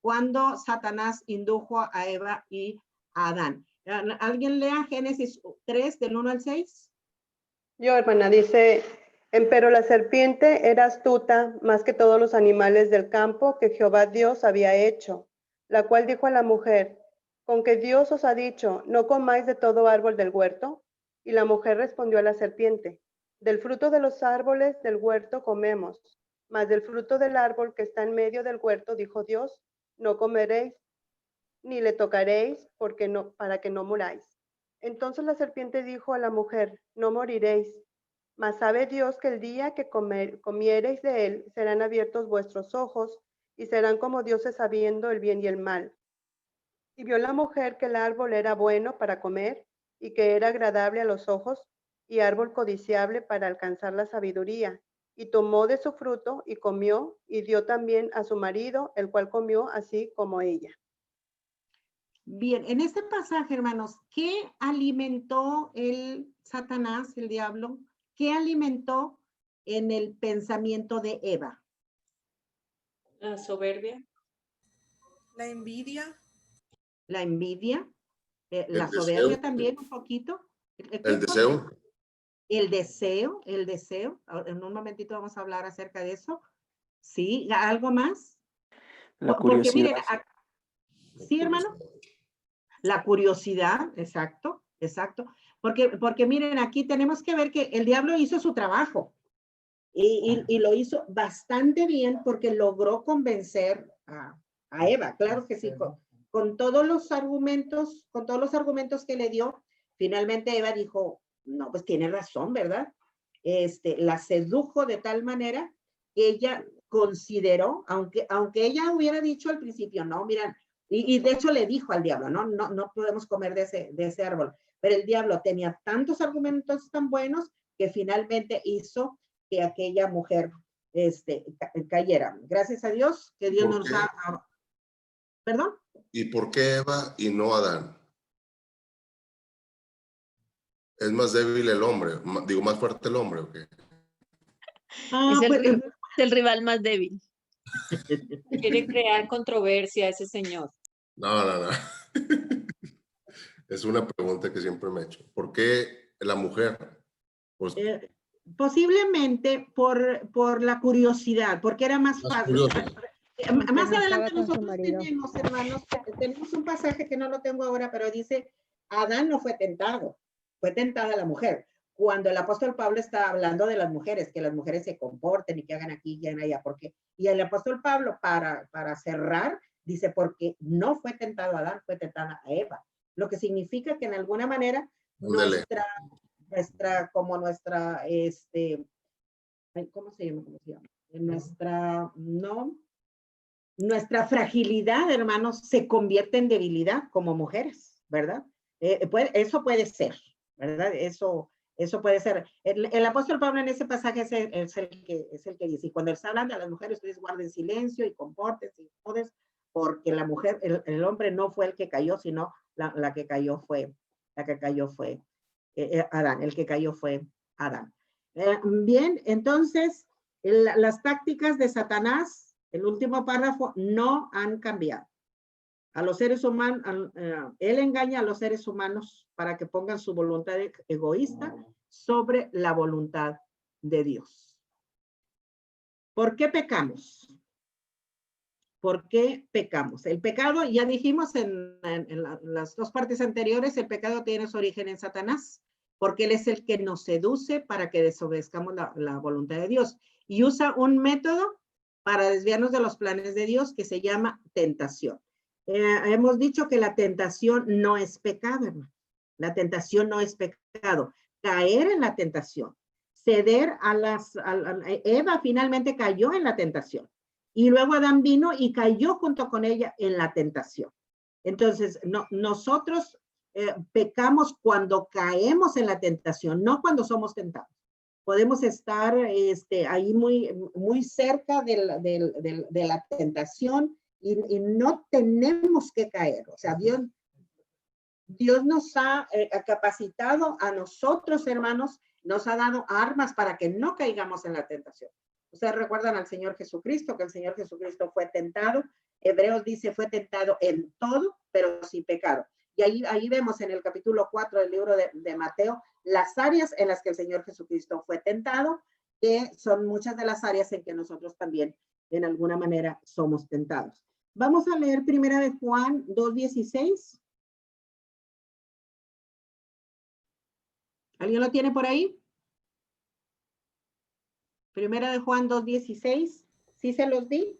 cuando Satanás indujo a Eva y a Adán. ¿Alguien lea Génesis 3 del 1 al 6? Yo, hermana, dice, empero la serpiente era astuta más que todos los animales del campo que Jehová Dios había hecho, la cual dijo a la mujer, ¿con que Dios os ha dicho, no comáis de todo árbol del huerto? Y la mujer respondió a la serpiente, del fruto de los árboles del huerto comemos, mas del fruto del árbol que está en medio del huerto, dijo Dios, no comeréis, ni le tocaréis, para que no muráis. Entonces la serpiente dijo a la mujer, no moriréis, mas sabe Dios que el día que comiereis de él, serán abiertos vuestros ojos, y serán como dioses sabiendo el bien y el mal. Y vio la mujer que el árbol era bueno para comer, y que era agradable a los ojos, y árbol codiciable para alcanzar la sabiduría. Y tomó de su fruto, y comió, y dio también a su marido, el cual comió así como ella. Bien, en este pasaje, hermanos, ¿qué alimentó el Satanás, el diablo? ¿Qué alimentó en el pensamiento de Eva? La soberbia. La envidia. La envidia. La soberbia también un poquito. El deseo. El deseo. En un momentito vamos a hablar acerca de eso. Sí, ¿algo más? La Porque curiosidad. miren, sí, hermano. La curiosidad, exacto. Porque miren, aquí tenemos que ver que el diablo hizo su trabajo y lo hizo bastante bien porque logró convencer a Eva, claro que sí, con todos los argumentos que le dio, finalmente Eva dijo, no, pues tiene razón, ¿verdad? La sedujo de tal manera que ella consideró, aunque ella hubiera dicho al principio, no, mira, y de hecho le dijo al diablo, no podemos comer de ese árbol, pero el diablo tenía tantos argumentos tan buenos que finalmente hizo que aquella mujer cayera. Gracias a Dios que Dios nos ha... ¿Perdón? ¿Y por qué Eva y no Adán? ¿Es más débil el hombre? Digo, ¿más fuerte el hombre o qué? Es el rival más débil. Quiere crear controversia ese señor. No. Es una pregunta que siempre me he hecho. ¿Por qué la mujer? Pues, posiblemente por la curiosidad, porque era más fácil. Más adelante nosotros tenemos, hermanos, tenemos un pasaje que no lo tengo ahora, pero dice, Adán no fue tentado, fue tentada la mujer. Cuando el apóstol Pablo está hablando de las mujeres, que las mujeres se comporten y que hagan aquí y hagan allá, porque, y el apóstol Pablo, para cerrar, dice, porque no fue tentado Adán, fue tentada a Eva. Lo que significa que en alguna manera nuestra, ¿cómo se llama? Nuestra fragilidad, hermanos, se convierte en debilidad como mujeres, ¿verdad? Eso puede ser, ¿verdad? Eso puede ser. El apóstol Pablo en ese pasaje es el que dice, y cuando está hablando a las mujeres, ustedes guarden silencio y compórtense, porque la mujer, el hombre no fue el que cayó, sino la que cayó fue Adán, el que cayó fue Adán. Bien, entonces, las tácticas de Satanás, el último párrafo, no han cambiado. A los seres humanos, él engaña a los seres humanos para que pongan su voluntad egoísta sobre la voluntad de Dios. ¿Por qué pecamos? ¿Por qué pecamos? El pecado, ya dijimos en las dos partes anteriores, el pecado tiene su origen en Satanás, porque él es el que nos seduce para que desobedezcamos la voluntad de Dios. Y usa un método para desviarnos de los planes de Dios que se llama tentación. Hemos dicho que la tentación no es pecado, hermano. La tentación no es pecado. Caer en la tentación ceder Eva finalmente cayó en la tentación. Y luego Adán vino y cayó junto con ella en la tentación. Entonces, nosotros pecamos cuando caemos en la tentación, no cuando somos tentados. Podemos estar ahí muy cerca de la tentación y no tenemos que caer. O sea, Dios nos ha capacitado a nosotros, hermanos, nos ha dado armas para que no caigamos en la tentación. Ustedes recuerdan al Señor Jesucristo, que el Señor Jesucristo fue tentado. Hebreos dice, fue tentado en todo, pero sin pecado. Y ahí vemos en el capítulo 4 del libro de Mateo las áreas en las que el Señor Jesucristo fue tentado, que son muchas de las áreas en que nosotros también, en alguna manera, somos tentados. Vamos a leer primera de Juan 2:16. ¿Alguien lo tiene por ahí? Primera de Juan 2:16. ¿Sí se los di?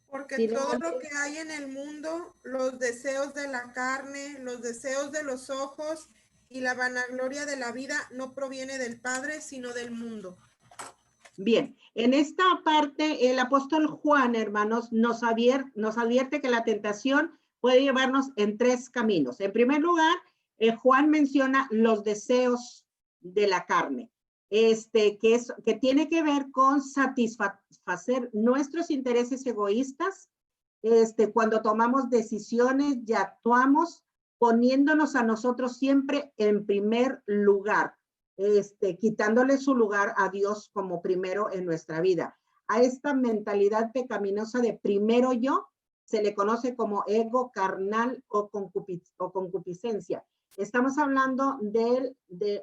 Porque Sí, todo lo que hay en el mundo, los deseos de la carne, los deseos de los ojos y la vanagloria de la vida no proviene del Padre, sino del mundo. Bien, en esta parte el apóstol Juan, hermanos, nos advierte que la tentación puede llevarnos en tres caminos. En primer lugar, Juan menciona los deseos de la carne, que tiene que ver con satisfacer nuestros intereses egoístas, cuando tomamos decisiones y actuamos poniéndonos a nosotros siempre en primer lugar, quitándole su lugar a Dios como primero en nuestra vida. A esta mentalidad pecaminosa de primero yo se le conoce como ego carnal o concupiscencia. Estamos hablando de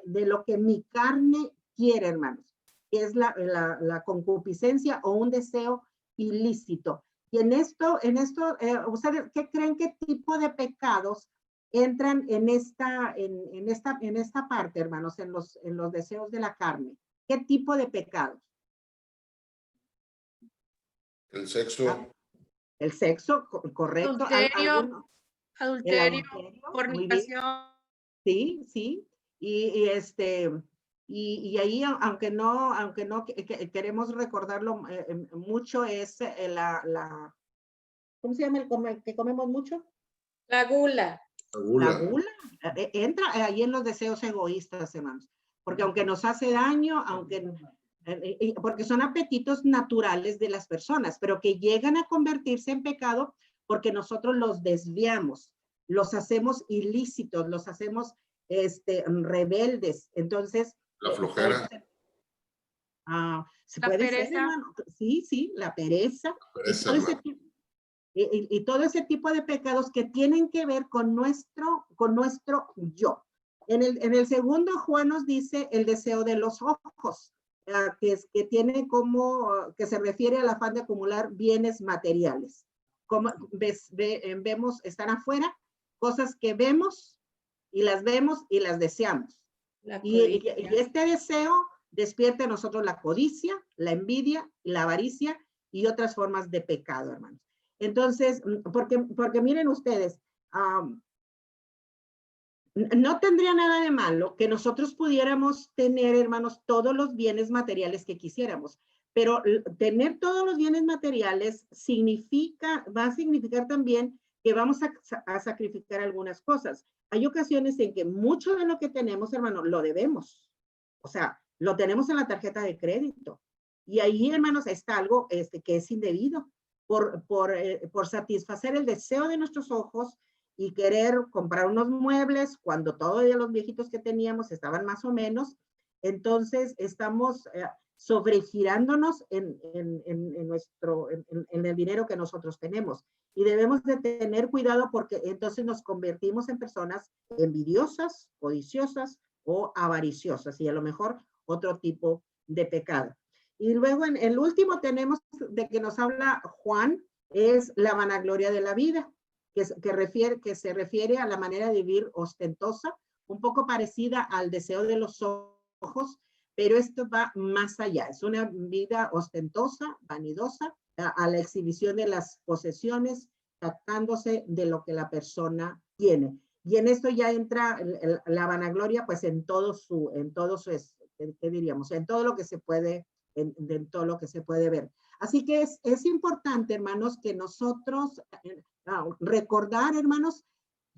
lo que mi carne quiere, hermanos, que es la concupiscencia o un deseo ilícito. Y en esto, ¿ustedes qué creen? ¿Qué tipo de pecados entran en esta parte, hermanos, en los deseos de la carne? ¿Qué tipo de pecados? El sexo. El sexo, correcto. Adulterio, fornicación. Sí, sí. Y ahí, aunque no queremos recordarlo mucho, es ¿cómo se llama el que comemos mucho? La gula. La gula entra ahí en los deseos egoístas, hermanos, porque aunque nos hace daño, porque son apetitos naturales de las personas, pero que llegan a convertirse en pecado porque nosotros los desviamos, los hacemos ilícitos, los hacemos rebeldes. Entonces, la flojera. ¿se puede ser, hermano? Sí, la pereza. Y todo ese tipo de pecados que tienen que ver con nuestro yo. En el segundo, Juan nos dice el deseo de los ojos, que tiene que se refiere al afán de acumular bienes materiales. Como vemos, están afuera, cosas que vemos y las deseamos. Y este deseo despierta en nosotros la codicia, la envidia, la avaricia y otras formas de pecado, hermanos. Entonces, porque miren ustedes, no tendría nada de malo que nosotros pudiéramos tener, hermanos, todos los bienes materiales que quisiéramos, pero tener todos los bienes materiales va a significar también que vamos a sacrificar algunas cosas. Hay ocasiones en que mucho de lo que tenemos, hermanos, lo debemos. O sea, lo tenemos en la tarjeta de crédito. Y ahí, hermanos, está algo que es indebido. Por satisfacer el deseo de nuestros ojos y querer comprar unos muebles cuando todavía los viejitos que teníamos estaban más o menos, entonces estamos sobregirándonos en el dinero que nosotros tenemos. Y debemos de tener cuidado porque entonces nos convertimos en personas envidiosas, codiciosas o avariciosas y a lo mejor otro tipo de pecado. Y luego en el último tenemos de que nos habla Juan, es la vanagloria de la vida, que se refiere a la manera de vivir ostentosa, un poco parecida al deseo de los ojos, pero esto va más allá. Es una vida ostentosa, vanidosa, a la exhibición de las posesiones, tratándose de lo que la persona tiene. Y en esto ya entra la vanagloria, pues en todo su ¿qué diríamos? En todo lo que se puede, en todo lo que se puede ver. Así que es importante, hermanos, que nosotros recordar, hermanos,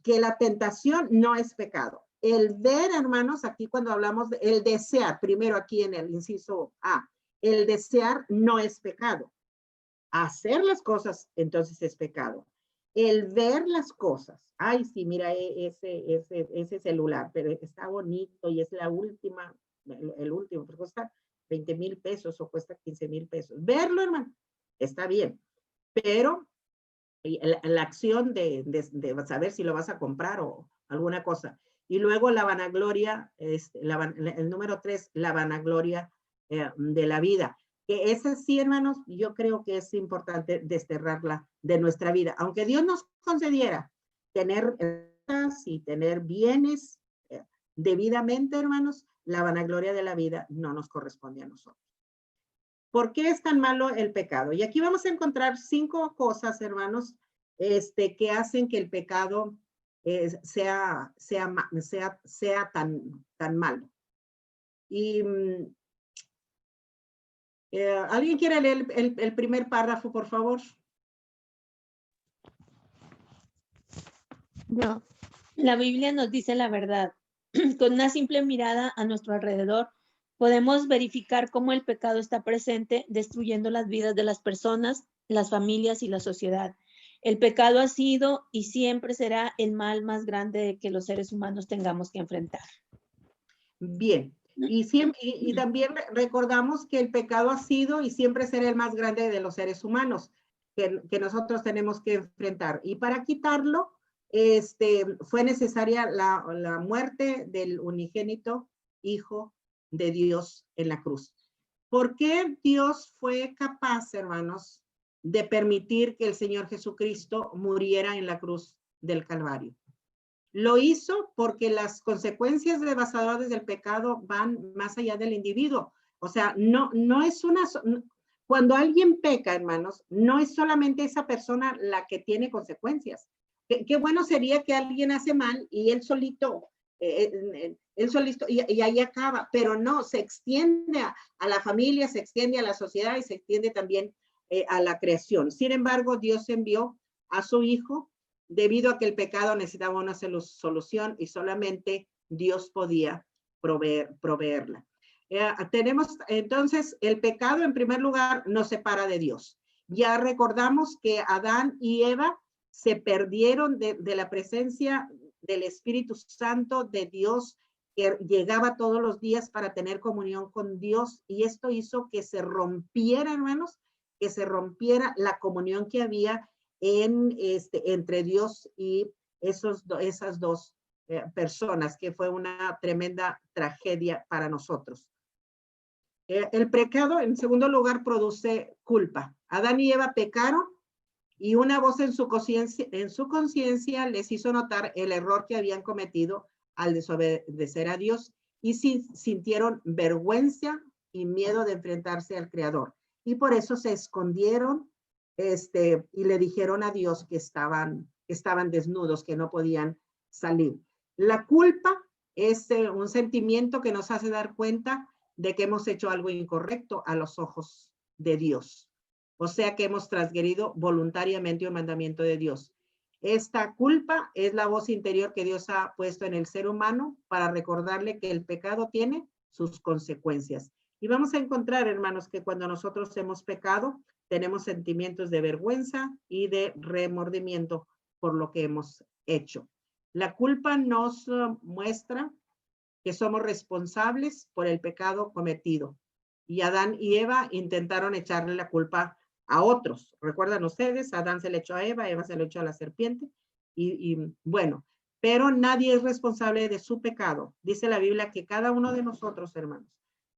que la tentación no es pecado. El ver, hermanos, aquí cuando hablamos de el desear, primero aquí en el inciso A, el desear no es pecado. Hacer las cosas, entonces es pecado. El ver las cosas, ay, sí, mira ese celular, pero está bonito y es la última, el último, pero cuesta 20,000 pesos o cuesta 15,000 pesos. Verlo, hermano, está bien, pero la acción de saber si lo vas a comprar o alguna cosa. Y luego la vanagloria, el número 3, la vanagloria de la vida. Que ese sí, hermanos, yo creo que es importante desterrarla de nuestra vida. Aunque Dios nos concediera tener y tener bienes debidamente, hermanos, la vanagloria de la vida no nos corresponde a nosotros. ¿Por qué es tan malo el pecado? Y aquí vamos a encontrar 5 cosas, hermanos, que hacen que el pecado sea tan malo. Y ¿alguien quiere leer el primer párrafo, por favor? No. La Biblia nos dice la verdad. Con una simple mirada a nuestro alrededor, podemos verificar cómo el pecado está presente, destruyendo las vidas de las personas, las familias y la sociedad. El pecado ha sido y siempre será el mal más grande que los seres humanos tengamos que enfrentar. Bien. Y también recordamos que el pecado ha sido y siempre será el más grande de los seres humanos que nosotros tenemos que enfrentar. Y para quitarlo, fue necesaria la muerte del unigénito Hijo de Dios en la cruz. ¿Por qué Dios fue capaz, hermanos, de permitir que el Señor Jesucristo muriera en la cruz del Calvario? Lo hizo porque las consecuencias devastadoras del pecado van más allá del individuo. O sea, no es cuando alguien peca, hermanos, no es solamente esa persona la que tiene consecuencias. Qué bueno sería que alguien hace mal y él solito, y ahí acaba, pero no, se extiende a la familia, se extiende a la sociedad y se extiende también a la creación. Sin embargo, Dios envió a su Hijo debido a que el pecado necesitaba una solución y solamente Dios podía proveerla. Tenemos entonces el pecado, en primer lugar, nos separa de Dios. Ya recordamos que Adán y Eva se perdieron de la presencia del Espíritu Santo de Dios, que llegaba todos los días para tener comunión con Dios, y esto hizo que se rompiera, hermanos, que se rompiera la comunión que había entre Dios y esas dos personas, que fue una tremenda tragedia para nosotros. El pecado, en segundo lugar, produce culpa. Adán y Eva pecaron y una voz en su conciencia les hizo notar el error que habían cometido al desobedecer a Dios y sintieron vergüenza y miedo de enfrentarse al Creador. Y por eso se escondieron y le dijeron a Dios que estaban desnudos, que no podían salir. La culpa es un sentimiento que nos hace dar cuenta de que hemos hecho algo incorrecto a los ojos de Dios. O sea que hemos transgredido voluntariamente un mandamiento de Dios. Esta culpa es la voz interior que Dios ha puesto en el ser humano para recordarle que el pecado tiene sus consecuencias. Y vamos a encontrar, hermanos, que cuando nosotros hemos pecado, tenemos sentimientos de vergüenza y de remordimiento por lo que hemos hecho. La culpa nos muestra que somos responsables por el pecado cometido. Y Adán y Eva intentaron echarle la culpa a otros. ¿Recuerdan ustedes? Adán se le echó a Eva, Eva se le echó a la serpiente. Y bueno, pero nadie es responsable de su pecado. Dice la Biblia que cada uno de nosotros, hermanos,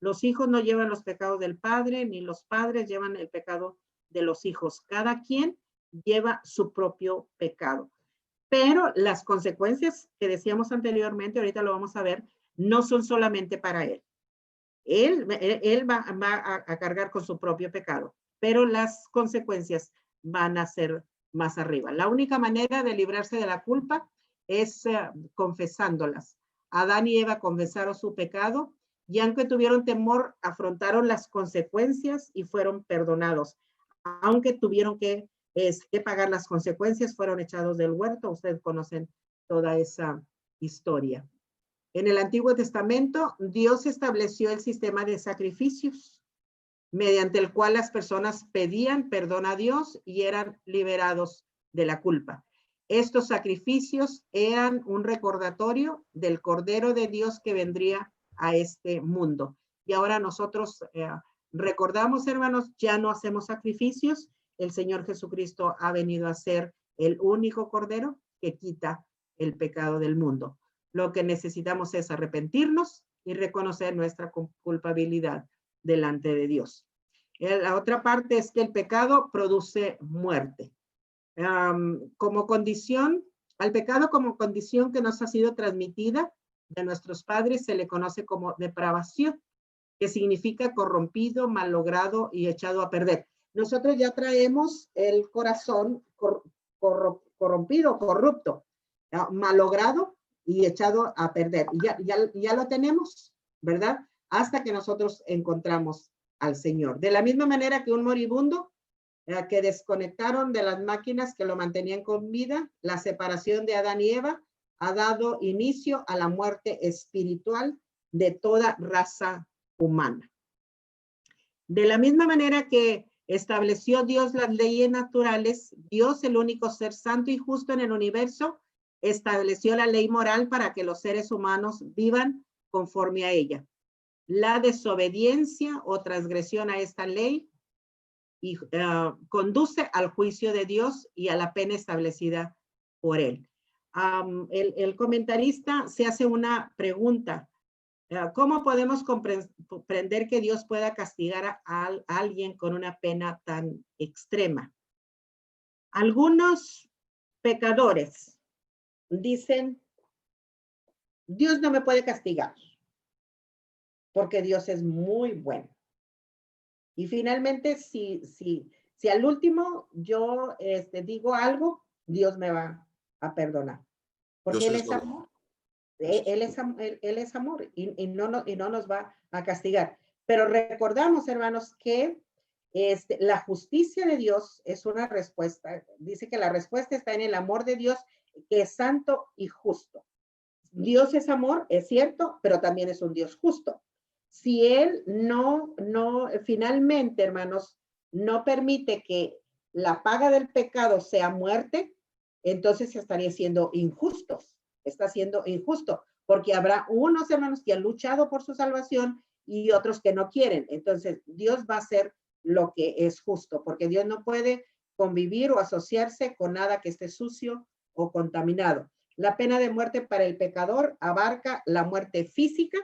los hijos no llevan los pecados del padre, ni los padres llevan el pecado de los hijos. Cada quien lleva su propio pecado. Pero las consecuencias que decíamos anteriormente, ahorita lo vamos a ver, no son solamente para él. Él va a cargar con su propio pecado, pero las consecuencias van a ser más arriba. La única manera de librarse de la culpa es confesándolas. Adán y Eva confesaron su pecado y aunque tuvieron temor, afrontaron las consecuencias y fueron perdonados. Aunque tuvieron que pagar las consecuencias, fueron echados del huerto. Ustedes conocen toda esa historia. En el Antiguo Testamento, Dios estableció el sistema de sacrificios, mediante el cual las personas pedían perdón a Dios y eran liberados de la culpa. Estos sacrificios eran un recordatorio del Cordero de Dios que vendría a este mundo. Y ahora nosotros recordamos, hermanos, ya no hacemos sacrificios. El Señor Jesucristo ha venido a ser el único Cordero que quita el pecado del mundo. Lo que necesitamos es arrepentirnos y reconocer nuestra culpabilidad delante de Dios. La otra parte es que el pecado produce muerte. Como condición, al pecado como condición que nos ha sido transmitida de nuestros padres se le conoce como depravación, que significa corrompido, malogrado y echado a perder. Nosotros ya traemos el corazón corrompido, corrupto, malogrado y echado a perder. Y ya lo tenemos, ¿verdad? Hasta que nosotros encontramos al Señor. De la misma manera que un moribundo que desconectaron de las máquinas que lo mantenían con vida, la separación de Adán y Eva ha dado inicio a la muerte espiritual de toda raza humana. De la misma manera que estableció Dios las leyes naturales, Dios, el único ser santo y justo en el universo, estableció la ley moral para que los seres humanos vivan conforme a ella. La desobediencia o transgresión a esta ley conduce al juicio de Dios y a la pena establecida por él. El comentarista se hace una pregunta. ¿Cómo podemos comprender que Dios pueda castigar a alguien con una pena tan extrema? Algunos pecadores dicen, Dios no me puede castigar porque Dios es muy bueno. Y finalmente, si al último yo digo algo, Dios me va a perdonar. Porque Él es amor. Él es amor y no nos va a castigar. Pero recordamos, hermanos, que la justicia de Dios es una respuesta. Dice que la respuesta está en el amor de Dios, que es santo y justo. Dios es amor, es cierto, pero también es un Dios justo. Si Él finalmente, hermanos, no permite que la paga del pecado sea muerte, entonces estaría siendo injusto. Está siendo injusto, porque habrá unos hermanos que han luchado por su salvación y otros que no quieren. Entonces, Dios va a hacer lo que es justo, porque Dios no puede convivir o asociarse con nada que esté sucio o contaminado. La pena de muerte para el pecador abarca la muerte física,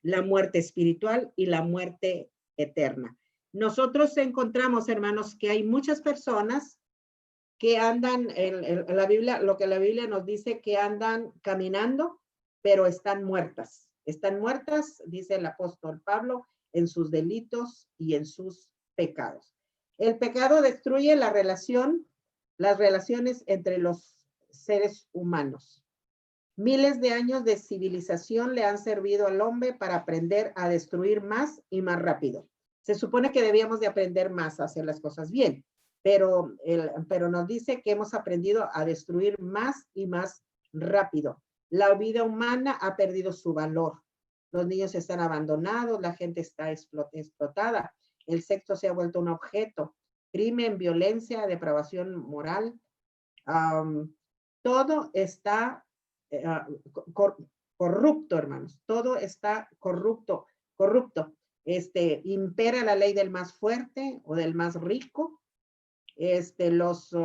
la muerte espiritual y la muerte eterna. Nosotros encontramos, hermanos, que hay muchas personas que andan, en la Biblia, lo que la Biblia nos dice, que andan caminando, pero están muertas. Están muertas, dice el apóstol Pablo, en sus delitos y en sus pecados. El pecado destruye las relaciones entre los seres humanos. Miles de años de civilización le han servido al hombre para aprender a destruir más y más rápido. Se supone que debíamos de aprender más a hacer las cosas bien, pero nos dice que hemos aprendido a destruir más y más rápido. La vida humana ha perdido su valor. Los niños están abandonados, la gente está explotada, el sexo se ha vuelto un objeto, crimen, violencia, depravación moral. Todo está corrupto, hermanos. Todo está corrupto. Impera la ley del más fuerte o del más rico. Los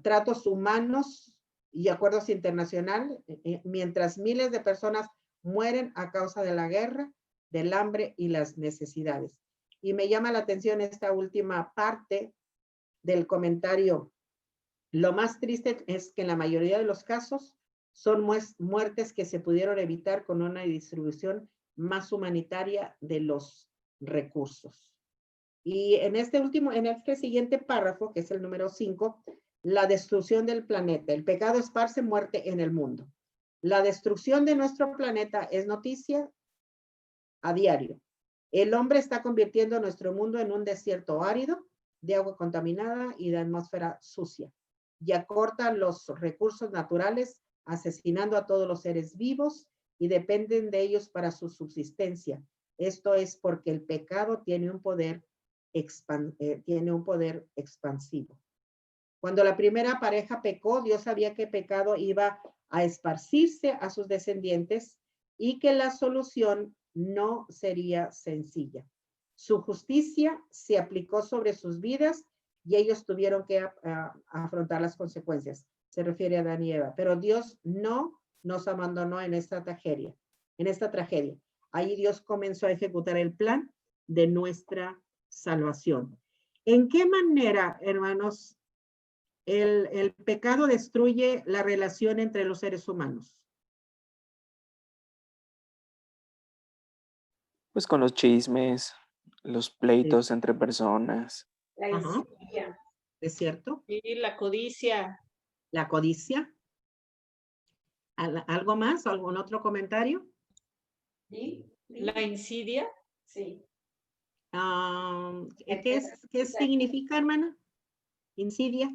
tratos humanos y acuerdos internacionales, mientras miles de personas mueren a causa de la guerra, del hambre y las necesidades. Y me llama la atención esta última parte del comentario. Lo más triste es que en la mayoría de los casos son muertes que se pudieron evitar con una distribución más humanitaria de los recursos. Y en este siguiente párrafo, que es el número 5, la destrucción del planeta. El pecado esparce muerte en el mundo. La destrucción de nuestro planeta es noticia a diario. El hombre está convirtiendo nuestro mundo en un desierto árido, de agua contaminada y de atmósfera sucia. Y acorta los recursos naturales, asesinando a todos los seres vivos y dependen de ellos para su subsistencia. Esto es porque el pecado tiene un poder expansivo. Cuando la primera pareja pecó, Dios sabía que el pecado iba a esparcirse a sus descendientes y que la solución no sería sencilla. Su justicia se aplicó sobre sus vidas y ellos tuvieron que afrontar las consecuencias. Se refiere a Adán y Eva. Pero Dios no nos abandonó en esta tragedia. Ahí Dios comenzó a ejecutar el plan de nuestra salvación. ¿En qué manera, hermanos, el pecado destruye la relación entre los seres humanos? Pues con los chismes, los pleitos entre personas. La insidia. ¿Es cierto? Sí, la codicia. La codicia. ¿Algo más? ¿Algún otro comentario? ¿Sí? La insidia. Sí. ¿Qué significa, hermana? Insidia.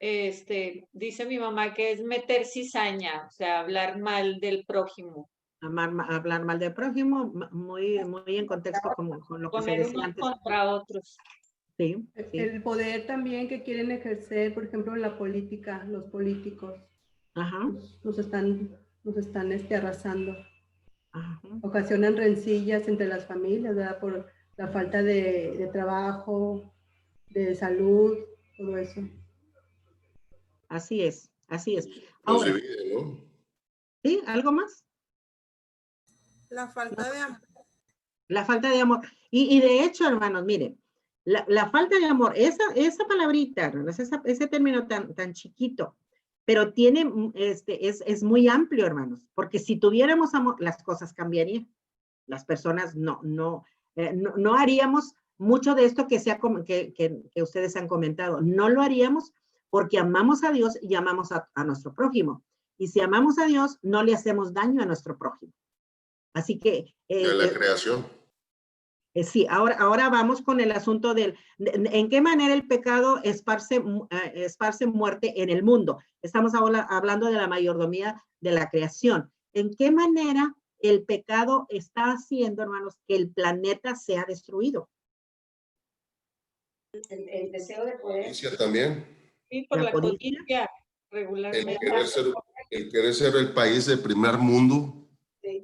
Dice mi mamá que es meter cizaña, o sea, hablar mal del prójimo. Hablar mal del prójimo, muy en contexto con lo que se decía antes. Contra otros. Sí, sí. El poder también que quieren ejercer, por ejemplo, en la política, los políticos. Ajá. Nos están arrasando. Ajá. Ocasionan rencillas entre las familias, ¿verdad? Por la falta de trabajo, de salud, todo eso. Así es, así es. No se Ahora, vive, ¿no? ¿sí? ¿Algo más? La falta de amor. La falta de amor. Y de hecho, hermanos, miren, la falta de amor, esa palabrita, hermanos, ese término tan chiquito, pero tiene, es muy amplio, hermanos, porque si tuviéramos amor, las cosas cambiarían. Las personas no haríamos mucho de esto que ustedes han comentado. No lo haríamos porque amamos a Dios y amamos a nuestro prójimo. Y si amamos a Dios, no le hacemos daño a nuestro prójimo. Así que... de la creación. Sí, ahora vamos con el asunto en qué manera el pecado esparce muerte en el mundo. Estamos ahora hablando de la mayordomía de la creación. ¿En qué manera el pecado está haciendo, hermanos, que el planeta sea destruido? El deseo de poder. Codicia también. Sí, por la codicia regularmente. El querer ser el país de primer mundo. Sí,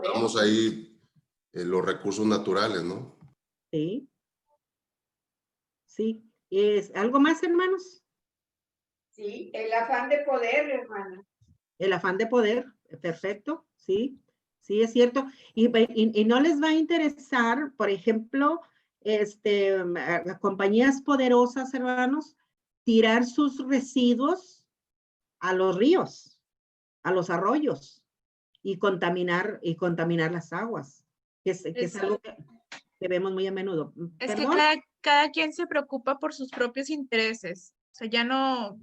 Estamos ahí los recursos naturales, ¿no? Sí. Sí. ¿Algo más, hermanos? Sí, el afán de poder, hermana. El afán de poder, perfecto, sí. Sí, es cierto. Y no les va a interesar, por ejemplo, a compañías poderosas, hermanos, tirar sus residuos a los ríos, a los arroyos y contaminar las aguas, que es algo que vemos muy a menudo. Es que cada quien se preocupa por sus propios intereses. O sea, ya no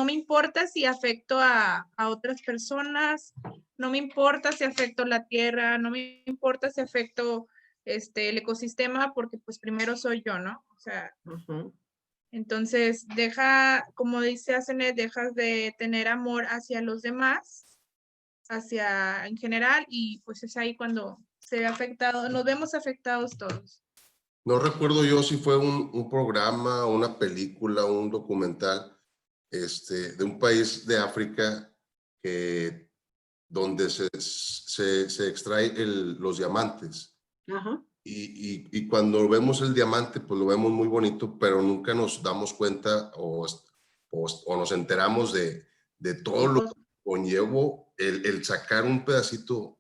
me importa si afecto a otras personas, no me importa si afecto la tierra, no me importa si afecto el ecosistema, porque pues primero soy yo, ¿no? O sea, entonces como dice Asenet, dejas de tener amor hacia los demás, en general, y pues es ahí cuando se ve afectado, nos vemos afectados todos. No recuerdo yo si fue un programa, una película, un documental de un país de África donde se extrae los diamantes. Ajá. Y cuando vemos el diamante, pues lo vemos muy bonito, pero nunca nos damos cuenta o nos enteramos de todo lo que conllevó el sacar un pedacito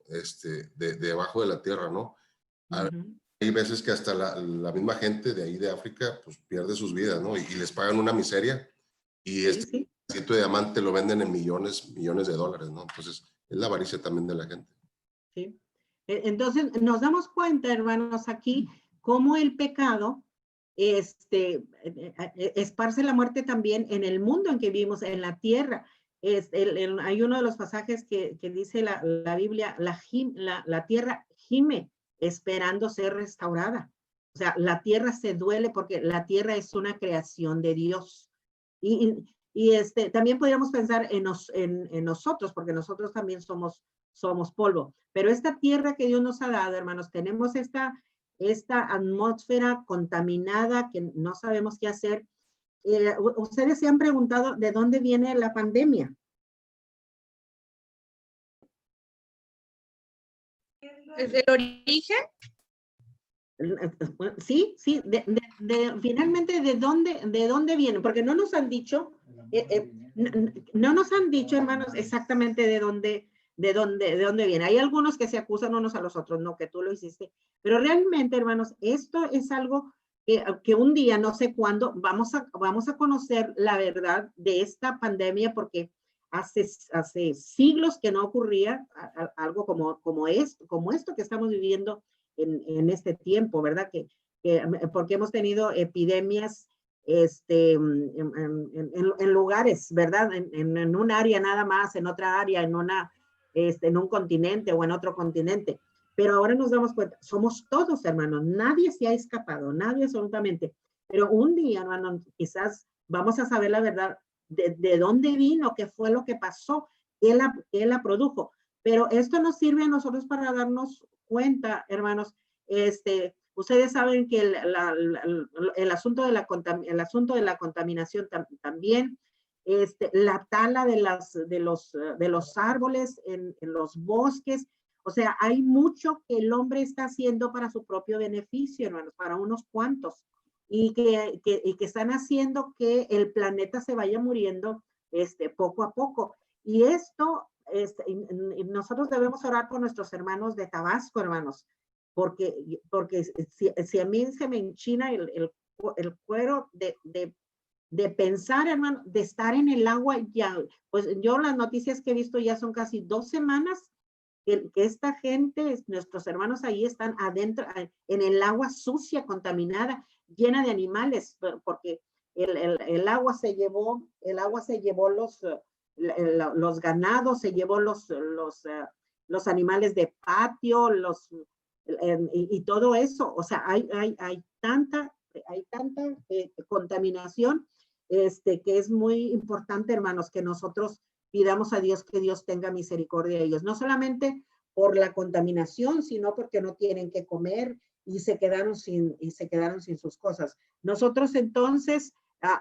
de debajo de la tierra, ¿no? Hay veces que hasta la misma gente de ahí de África pues pierde sus vidas, ¿no? Y les pagan una miseria y sí. pedacito de diamante lo venden en millones de dólares, ¿no? Entonces es la avaricia también de la gente. Sí. Entonces nos damos cuenta, hermanos, aquí cómo el pecado esparce la muerte también en el mundo en que vivimos, en la tierra. Hay uno de los pasajes que dice la Biblia, la tierra gime esperando ser restaurada. O sea, la tierra se duele porque la tierra es una creación de Dios. Y también podríamos pensar en nosotros, porque nosotros también somos polvo. Pero esta tierra que Dios nos ha dado, hermanos, tenemos esta atmósfera contaminada que no sabemos qué hacer. Ustedes se han preguntado de dónde viene la pandemia. ¿Desde el origen? Sí, finalmente, ¿de dónde viene? Porque no nos han dicho, no nos han dicho, hermanos, exactamente de dónde viene. Hay algunos que se acusan unos a los otros, no, que tú lo hiciste. Pero realmente, hermanos, esto es algo que un día, no sé cuándo, vamos a conocer la verdad de esta pandemia, porque hace siglos que no ocurría algo como esto que estamos viviendo en este tiempo, ¿verdad? Porque hemos tenido epidemias en lugares, ¿verdad? En un área nada más, en otra área, en un continente o en otro continente. Pero ahora nos damos cuenta, somos todos, hermanos, nadie se ha escapado, nadie absolutamente. Pero un día, hermanos, quizás vamos a saber la verdad de dónde vino, qué fue lo que pasó, qué la produjo. Pero esto nos sirve a nosotros para darnos cuenta, hermanos. Ustedes saben que el asunto de la contaminación también, la tala de los árboles en los bosques. O sea, hay mucho que el hombre está haciendo para su propio beneficio, hermanos, para unos cuantos, y que están haciendo que el planeta se vaya muriendo poco a poco. Y esto, nosotros debemos orar por nuestros hermanos de Tabasco, hermanos, porque si a mí se me enchina el cuero de pensar, hermano, de estar en el agua ya. Pues yo las noticias que he visto ya son casi 2 semanas que esta gente, nuestros hermanos ahí están adentro, en el agua sucia, contaminada, llena de animales, porque el agua se llevó los ganados, se llevó los animales de patio, y todo eso. O sea, hay tanta contaminación, que es muy importante, hermanos, que nosotros pidamos a Dios que Dios tenga misericordia de ellos, no solamente por la contaminación, sino porque no tienen que comer y se quedaron sin sus cosas. Nosotros entonces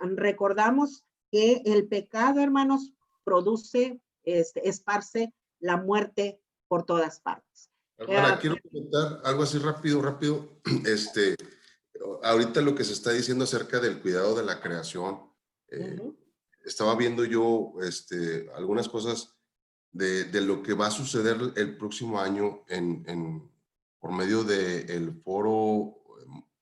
recordamos que el pecado, hermanos, esparce la muerte por todas partes. Hermana, quiero comentar algo así rápido. Ahorita lo que se está diciendo acerca del cuidado de la creación, estaba viendo yo algunas cosas de lo que va a suceder el próximo año por medio del Foro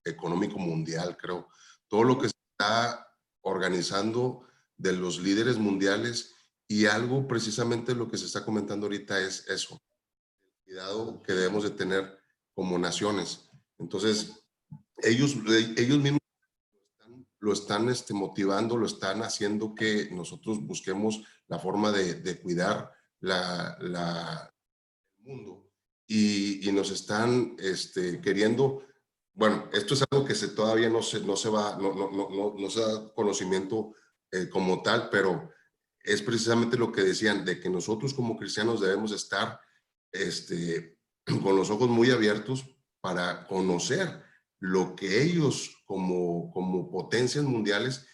Económico Mundial, creo. Todo lo que se está organizando de los líderes mundiales, y algo precisamente lo que se está comentando ahorita es eso, el cuidado que debemos de tener como naciones. Entonces, ellos mismos lo están motivando, lo están haciendo que nosotros busquemos la forma de cuidar el mundo, y nos están queriendo. Bueno, esto es algo que todavía no se da conocimiento como tal, pero es precisamente lo que decían, de que nosotros como cristianos debemos estar con los ojos muy abiertos para conocer lo que ellos como potencias mundiales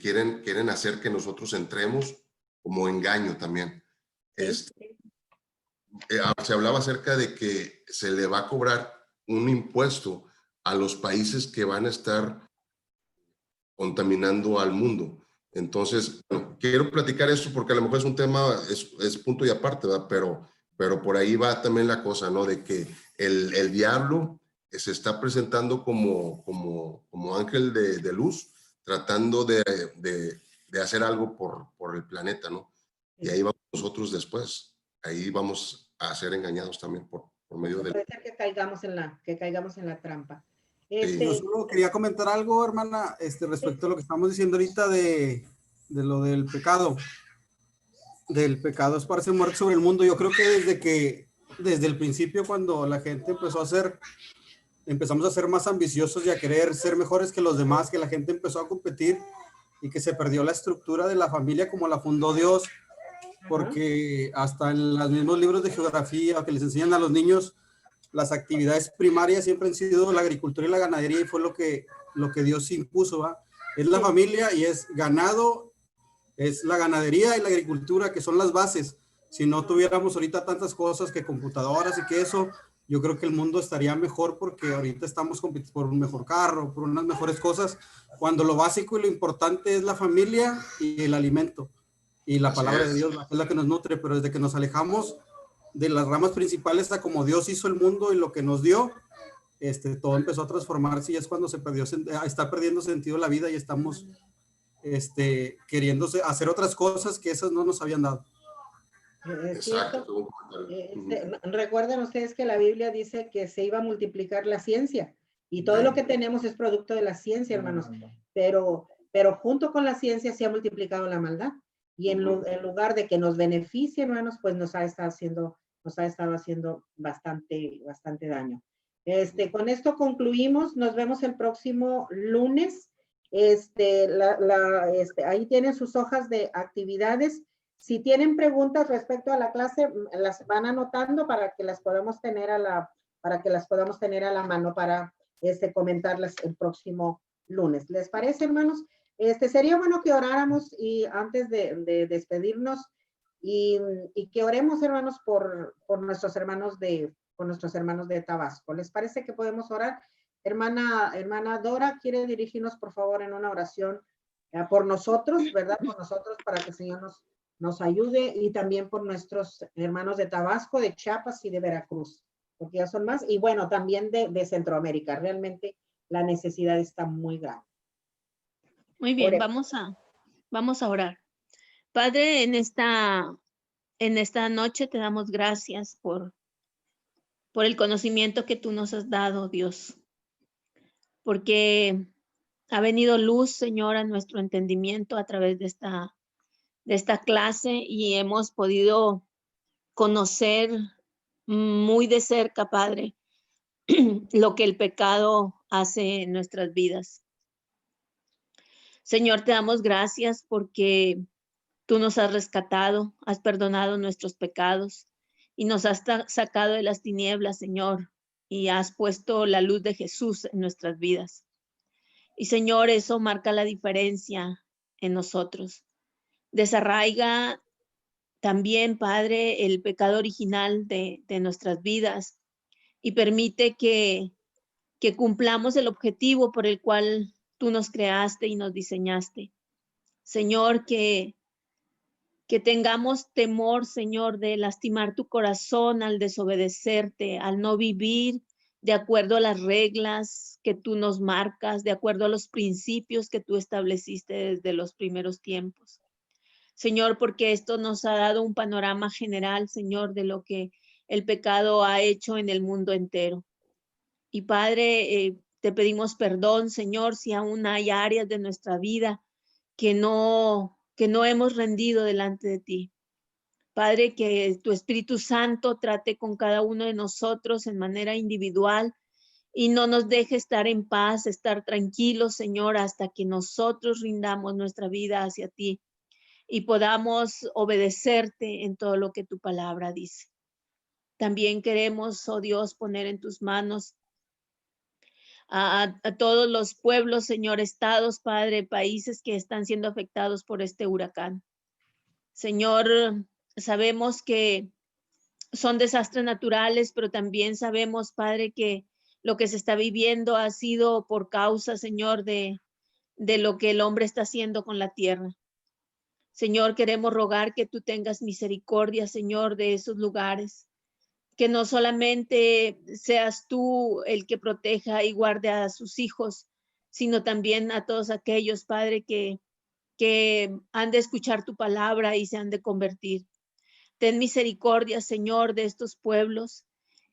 quieren hacer que nosotros entremos como engaño también. Se hablaba acerca de que se le va a cobrar un impuesto a los países que van a estar contaminando al mundo. Entonces, bueno, quiero platicar esto porque a lo mejor es un tema, es punto y aparte, ¿verdad? Pero por ahí va también la cosa, ¿no? De que el diablo se está presentando como ángel de luz, tratando de hacer algo por el planeta, ¿no? Y ahí vamos nosotros después. Ahí vamos a ser engañados también por medio de... Puede ser que caigamos en la trampa. Yo solo quería comentar algo, hermana, respecto a lo que estamos diciendo ahorita de lo del pecado. Del pecado esparce muerte sobre el mundo. Yo creo que desde que desde el principio cuando la gente empezamos a ser más ambiciosos y a querer ser mejores que los demás, que la gente empezó a competir y que se perdió la estructura de la familia como la fundó Dios, porque hasta en los mismos libros de geografía que les enseñan a los niños, las actividades primarias siempre han sido la agricultura y la ganadería, y fue lo que Dios impuso, ¿va? Es la familia y es ganado, es la ganadería y la agricultura, que son las bases. Si no tuviéramos ahorita tantas cosas que computadoras y que eso, yo creo que el mundo estaría mejor, porque ahorita estamos compitiendo por un mejor carro, por unas mejores cosas, cuando lo básico y lo importante es la familia y el alimento. Y la palabra de Dios es la que nos nutre, pero desde que nos alejamos de las ramas principales a como Dios hizo el mundo y lo que nos dio, todo empezó a transformarse, y es cuando está perdiendo sentido la vida y estamos queriéndose hacer otras cosas que esas no nos habían dado. Exacto. Recuerden ustedes que la Biblia dice que se iba a multiplicar la ciencia, y todo lo que tenemos es producto de la ciencia, hermanos, pero junto con la ciencia se ha multiplicado la maldad, y en lugar de que nos beneficie, hermanos, pues nos ha estado haciendo bastante daño. Con esto concluimos. Nos vemos el próximo lunes. Ahí tienen sus hojas de actividades. Si tienen preguntas respecto a la clase, las van anotando para que las podamos tener a la mano para comentarlas el próximo lunes. ¿Les parece, hermanos? Sería bueno que oráramos y antes de despedirnos, y que oremos, hermanos, por nuestros hermanos de Tabasco. ¿Les parece que podemos orar? Hermana Dora, ¿quiere dirigirnos, por favor, en una oración por nosotros, verdad? Por nosotros, para que el Señor nos ayude, y también por nuestros hermanos de Tabasco, de Chiapas y de Veracruz, porque ya son más, y bueno, también de Centroamérica. Realmente la necesidad está muy grande. Muy bien, vamos a orar. Padre, en esta noche te damos gracias por el conocimiento que tú nos has dado, Dios, porque ha venido luz, Señor, a nuestro entendimiento a través de esta clase, y hemos podido conocer muy de cerca, Padre, lo que el pecado hace en nuestras vidas. Señor, te damos gracias porque tú nos has rescatado, has perdonado nuestros pecados y nos has sacado de las tinieblas, Señor, y has puesto la luz de Jesús en nuestras vidas. Y Señor, eso marca la diferencia en nosotros. Desarraiga también, Padre, el pecado original de nuestras vidas, y permite que cumplamos el objetivo por el cual tú nos creaste y nos diseñaste. Señor, que tengamos temor, Señor, de lastimar tu corazón al desobedecerte, al no vivir de acuerdo a las reglas que tú nos marcas, de acuerdo a los principios que tú estableciste desde los primeros tiempos. Señor, porque esto nos ha dado un panorama general, Señor, de lo que el pecado ha hecho en el mundo entero. Y Padre, te pedimos perdón, Señor, si aún hay áreas de nuestra vida que no hemos rendido delante de ti. Padre, que tu Espíritu Santo trate con cada uno de nosotros en manera individual y no nos deje estar en paz, estar tranquilos, Señor, hasta que nosotros rindamos nuestra vida hacia ti y podamos obedecerte en todo lo que tu palabra dice. También queremos, oh Dios, poner en tus manos a todos los pueblos, Señor, estados, Padre, países que están siendo afectados por este huracán. Señor, sabemos que son desastres naturales, pero también sabemos, Padre, que lo que se está viviendo ha sido por causa, Señor, de lo que el hombre está haciendo con la tierra. Señor, queremos rogar que tú tengas misericordia, Señor, de esos lugares. Que no solamente seas tú el que proteja y guarde a sus hijos, sino también a todos aquellos, Padre, que han de escuchar tu palabra y se han de convertir. Ten misericordia, Señor, de estos pueblos.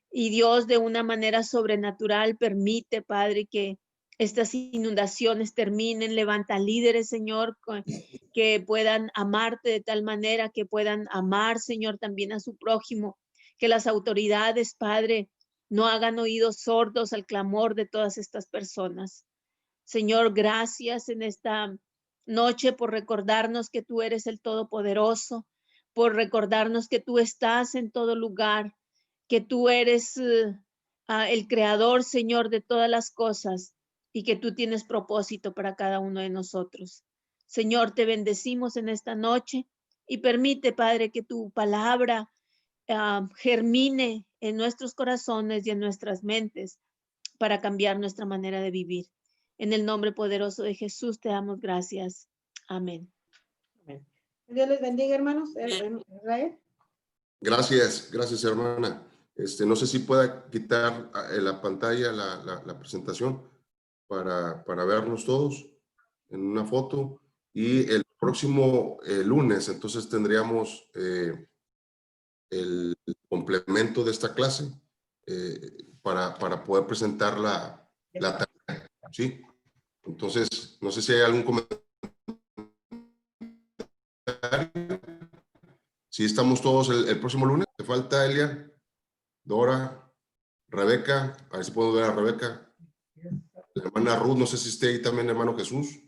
Y Dios, de una manera sobrenatural, permite, Padre, que estas inundaciones terminen. Levanta líderes, Señor, que puedan amarte de tal manera que puedan amar, Señor, también a su prójimo. que las autoridades, Padre, no hagan oídos sordos al clamor de todas estas personas. Señor, gracias en esta noche por recordarnos que tú eres el Todopoderoso, por recordarnos que tú estás en todo lugar, que tú eres el creador, Señor, de todas las cosas y que tú tienes propósito para cada uno de nosotros. Señor, te bendecimos en esta noche y permite, Padre, que tu palabra germine en nuestros corazones y en nuestras mentes para cambiar nuestra manera de vivir. En el nombre poderoso de Jesús te damos gracias. Amén. Dios les bendiga, hermanos. Israel. Gracias, hermana. No sé si pueda quitar la pantalla, la presentación para vernos todos en una foto. Y el próximo lunes, entonces tendríamos el complemento de esta clase para poder presentar la tarea, ¿sí? Entonces, no sé si hay algún comentario. Si estamos todos el próximo lunes. ¿Te falta Elia, Dora, Rebeca? A ver si puedo ver a Rebeca. La hermana Ruth, no sé si esté ahí también, hermano Jesús.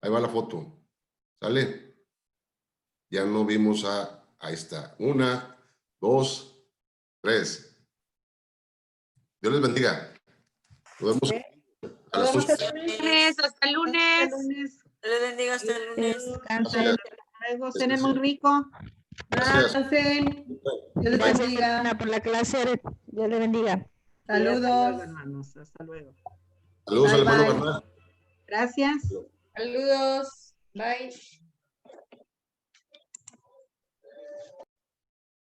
Ahí va la foto. ¿Sale? Ya no vimos ahí está. 1, 2, 3. Dios les bendiga. Nos vemos a las 2. Hasta el lunes. Dios les bendiga hasta el lunes. Luego, cenen muy rico. Gracias. Dios les Gracias, bendiga. hermana, por la clase. Dios le bendiga. Saludos. Hermanos, hasta luego. Saludos al hermano Bye. Bernal. Gracias. Saludos. Bye.